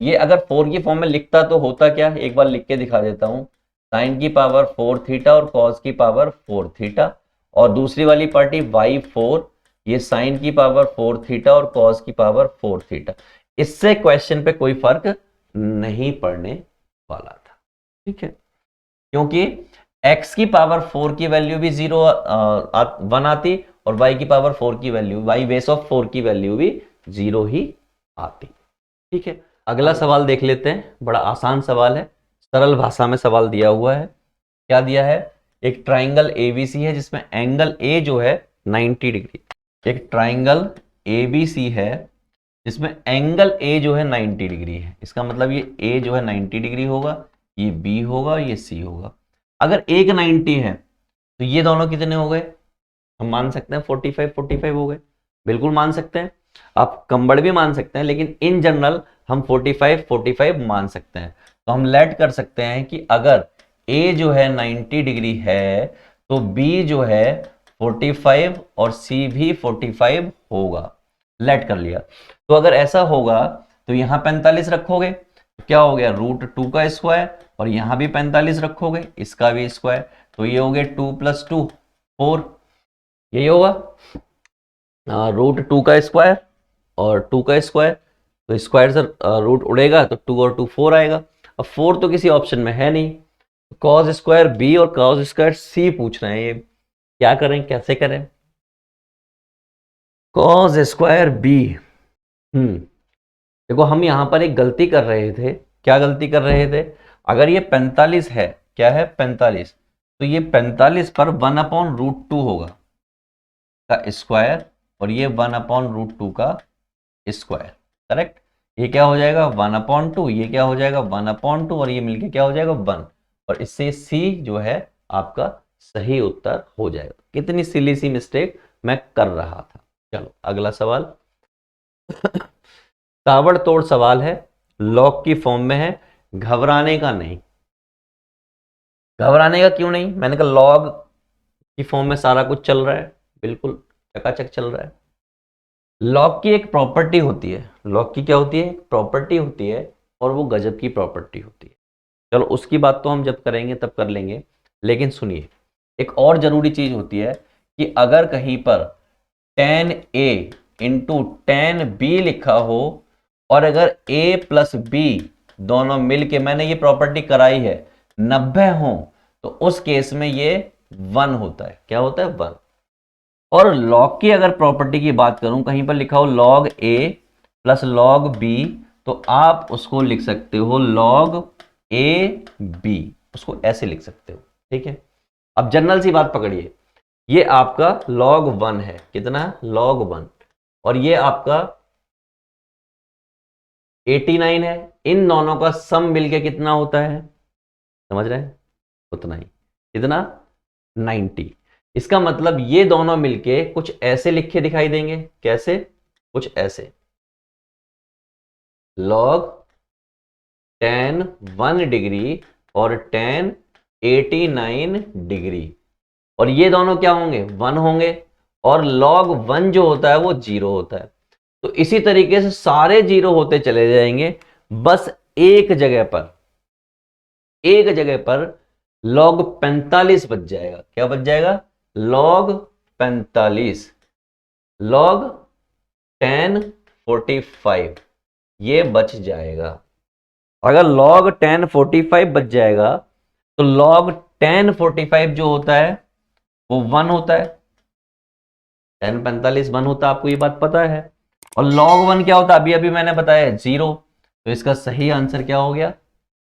ये अगर 4 की फॉर्म में लिखता तो होता क्या, एक बार लिख के दिखा देता हूं, sin की पावर 4 थीटा और cos की पावर 4 थीटा, और दूसरी वाली पार्टी y4, ये sin की पावर 4 थीटा और cos की पावर 4 थीटा। इससे क्वेश्चन पे कोई फर्क नहीं पड़ने वाला था। ठीक है, क्योंकि x की पावर 4 की वैल्यू भी 1 आती और y की पावर 4 की वैल्यू, y बेस ऑफ 4 की वैल्यू भी 0 ही आती। ठीक है, अगला सवाल देख लेते हैं, बड़ा आसान सवाल है, सरल भाषा में सवाल दिया हुआ है। क्या दिया है, एक ट्राइंगल एबीसी है जिसमें एंगल ए जो है 90 डिग्री। एक ट्राइंगल एबीसी है जिसमें एंगल ए जो है 90 डिग्री है। इसका मतलब ये ए जो है 90 डिग्री होगा, ये बी होगा, ये सी होगा। अगर एक 90 है तो ये दोनों कितने हो गए, हम मान सकते हैं 45 45 हो गए, बिल्कुल मान सकते हैं। आप कंबड़ भी मान सकते हैं, लेकिन इन जनरल हम 45 45 मान सकते हैं। तो हम लेट कर सकते हैं कि अगर ए जो है 90 डिग्री है तो बी जो है 45 और सी भी 45 होगा। लेट कर लिया। तो अगर ऐसा होगा तो यहां 45 रखोगे, क्या हो गया √2 का स्क्वायर, और यहां भी 45 रखोगे, इसका भी स्क्वायर, तो ये हो गया 2 + 2 4, यही होगा √2 का स्क्वायर और 2 का स्क्वायर, तो स्क्वायर से रूट उड़ेगा तो 2 और 2 4 आएगा। अब 4 तो किसी ऑप्शन में है नहीं, cos स्क्वायर बी और cos स्क्वायर सी पूछ रहे हैं, ये क्या करें, कैसे करें। cos स्क्वायर बी, देखो हम यहां पर एक गलती कर रहे थे। क्या गलती कर रहे थे, अगर ये 45 है, क्या है 45, तो ये 45 पर 1/√2 होगा का स्क्वायर, और ये 1/√2 का स्क्वायर, करेक्ट। ये क्या हो जाएगा 1/2, ये क्या हो जाएगा 1/2, और ये मिलके क्या हो जाएगा 1, और इससे सी जो है आपका सही उत्तर हो जाएगा। कितनी सिली सी मिस्टेक मैं कर रहा था। चलो अगला सवाल ताबड़तोड़ सवाल है, लॉग की फॉर्म में है, घबराने का नहीं। घबराने का क्यों नहीं? मैंने कहा लॉग की फॉर्म में सारा कुछ चल रहा है, बिल्कुल चकाचक चल रहा है। लॉग की एक प्रॉपर्टी होती है, लॉग की क्या होती है? प्रॉपर्टी होती है, और वो गजब की प्रॉपर्टी होती है। चलो उसकी बात तो हम जब करेंगे तब कर लेंगे, लेकिन सुनिए एक और जरूरी चीज होती है कि अगर कहीं पर tan A into tan B लिखा हो, और अगर A प्लस B दोनों मिलके, मैंने ये प्रॉपर्टी कराई है, 90 हो, तो उस केस में ये 1 होता है। क्या होता है? 1। और लॉग की अगर प्रॉपर्टी की बात करूं, कहीं पर लिखा हो log A plus log B, तो आप उसको लिख सकते हो log AB, उसको ऐसे लिख सकते हो। ठीक है, अब जनरल सी बात पकड़िए, ये आपका log 1 है, कितना? log 1, और ये आपका 89 है। इन दोनों का सम मिलके कितना होता है? समझ रहे हैं? उतना ही। कितना? 90। इसका मतलब ये दोनों मिलके कुछ ऐसे लिखे दिखाई देंगे। कैसे? कुछ ऐसे, log tan 1 डिग्री और tan 89 डिग्री, और ये दोनों क्या होंगे? 1 होंगे, और log 1 जो होता है वो 0 होता है। तो इसी तरीके से सारे 0 होते चले जाएंगे, बस एक जगह पर log 45 बच जाएगा। क्या बच जाएगा? log 45, log tan 45 ये बच जाएगा। अगर log tan 45 बच जाएगा तो log tan 45 जो होता है वो 1 होता है। tan 45 1 होता है, आपको ये बात पता है। और log 1 क्या होता है? अभी अभी मैंने बताया 0। तो इसका सही आंसर क्या हो गया?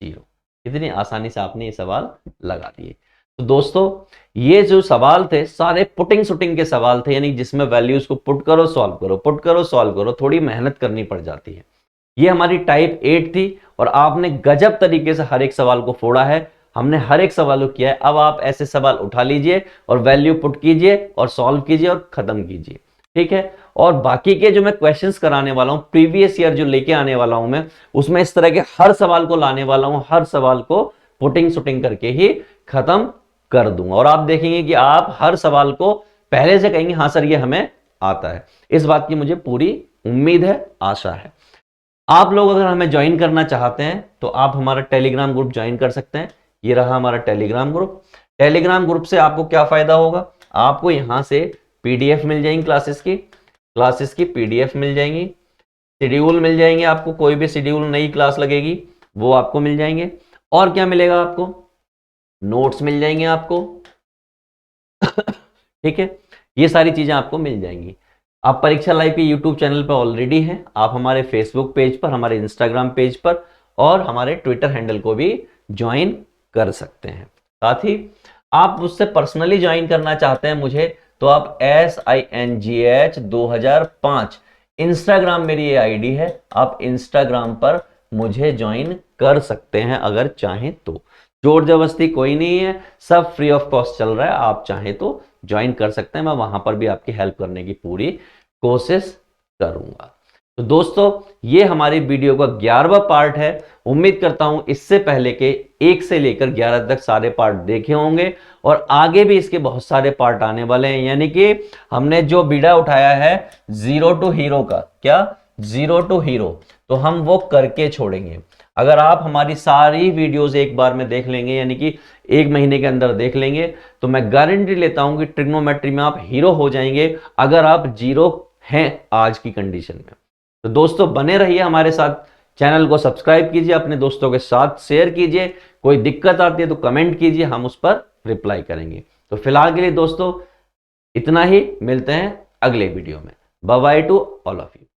0। कितनी आसानी से आपने ये सवाल लगा दिए। तो दोस्तों ये जो सवाल थे सारे पुटिंग सुटिंग के सवाल थे, यानी जिसमें वैल्यूज को पुट करो सॉल्व करो, पुट करो सॉल्व करो, थोड़ी मेहनत करनी पड़ जाती है। ये हमारी टाइप 8 थी, और आपने गजब तरीके से हर एक सवाल को फोड़ा है। हमने हर एक सवाल को किया है। अब आप ऐसे सवाल उठा लीजिए और वैल्यू पुट कीजिए और सॉल्व कीजिए और खत्म कीजिए। ठीक है, और बाकी के जो मैं क्वेश्चंस कराने वाला हूं, प्रीवियस ईयर जो लेके आने वाला हूं मैं, उसमें इस तरह के हर सवाल को लाने वाला हूं, हर सवाल को पुटिंग सुटिंग करके ही खत्म कर दूंगा। और आप देखेंगे कि आप हर सवाल को पहले से कहेंगे हाँ सर ये हमें आता है। इस बात की मुझे पूरी उम्मीद है, आशा है। आप लोग अगर हमें ज्वाइन करना चाहते हैं तो आप हमारा टेलीग्राम ग्रुप ज्वाइन कर सकते हैं। ये रहा हमारा टेलीग्राम ग्रुप। टेलीग्राम ग्रुप से आपको क्या फायदा होगा? आपको यहां से पीडीएफ मिल जाएंगी, क्लासेस की पीडीएफ मिल जाएंगी, शेड्यूल मिल जाएंगे, आपको कोई भी शेड्यूल नई क्लास लगेगी वो आपको मिल जाएंगे। और क्या मिलेगा आपको? नोट्स मिल जाएंगे आपको। ठीक है, ये सारी चीजें आपको मिल जाएंगी। आप परीक्षा लाइव के यूट्यूब चैनल पर ऑलरेडी हैं, आप हमारे फेसबुक पेज पर, हमारे इंस्टाग्राम पेज पर और हमारे ट्विटर हैंडल को भी ज्वाइन कर सकते हैं। साथ ही आप मुझसे पर्सनली ज्वाइन करना चाहते हैं मुझे, तो आप SINGH2005 इंस्टाग्राम मेरी ये आईडी है, आप इंस्टाग्राम पर मुझे ज्वाइन कर सकते हैं अगर चाहें तो। जोर जबरदस्ती कोई नहीं है, सब फ्री ऑफ कॉस्ट चल रहा है। आप चाहें तो ज्वाइन कर सकते हैं, मैं वहां पर भी आपकी हेल्प करने की पूरी कोशिश करूंगा। तो दोस्तों ये हमारी वीडियो का 11वां पार्ट है। उम्मीद करता हूं इससे पहले के 1 से लेकर 11 तक सारे पार्ट देखे होंगे, और आगे भी इसके बहुत सारे पार्ट आने वाले हैं। यानी कि हमने जो बीड़ा उठाया है जीरो टू हीरो का, क्या? जीरो टू हीरो, तो हम वो करके छोड़ेंगे। अगर आप हमारी सारी वीडियोस एक बार में देख लेंगे, यानी कि 1 महीने के अंदर देख लेंगे, तो मैं गारंटी लेता हूं कि ट्रिग्नोमेट्री में आप हीरो हो जाएंगे, अगर आप जीरो हैं आज की कंडीशन में। तो दोस्तों बने रहिए हमारे साथ, चैनल को सब्सक्राइब कीजिए, अपने दोस्तों के साथ शेयर कीजिए, कोई दिक्कत आती है तो कमेंट कीजिए, हम उस पर रिप्लाई करेंगे। तो फिलहाल के लिए दोस्तों इतना ही, मिलते हैं अगले वीडियो में। Bye bye to all of you.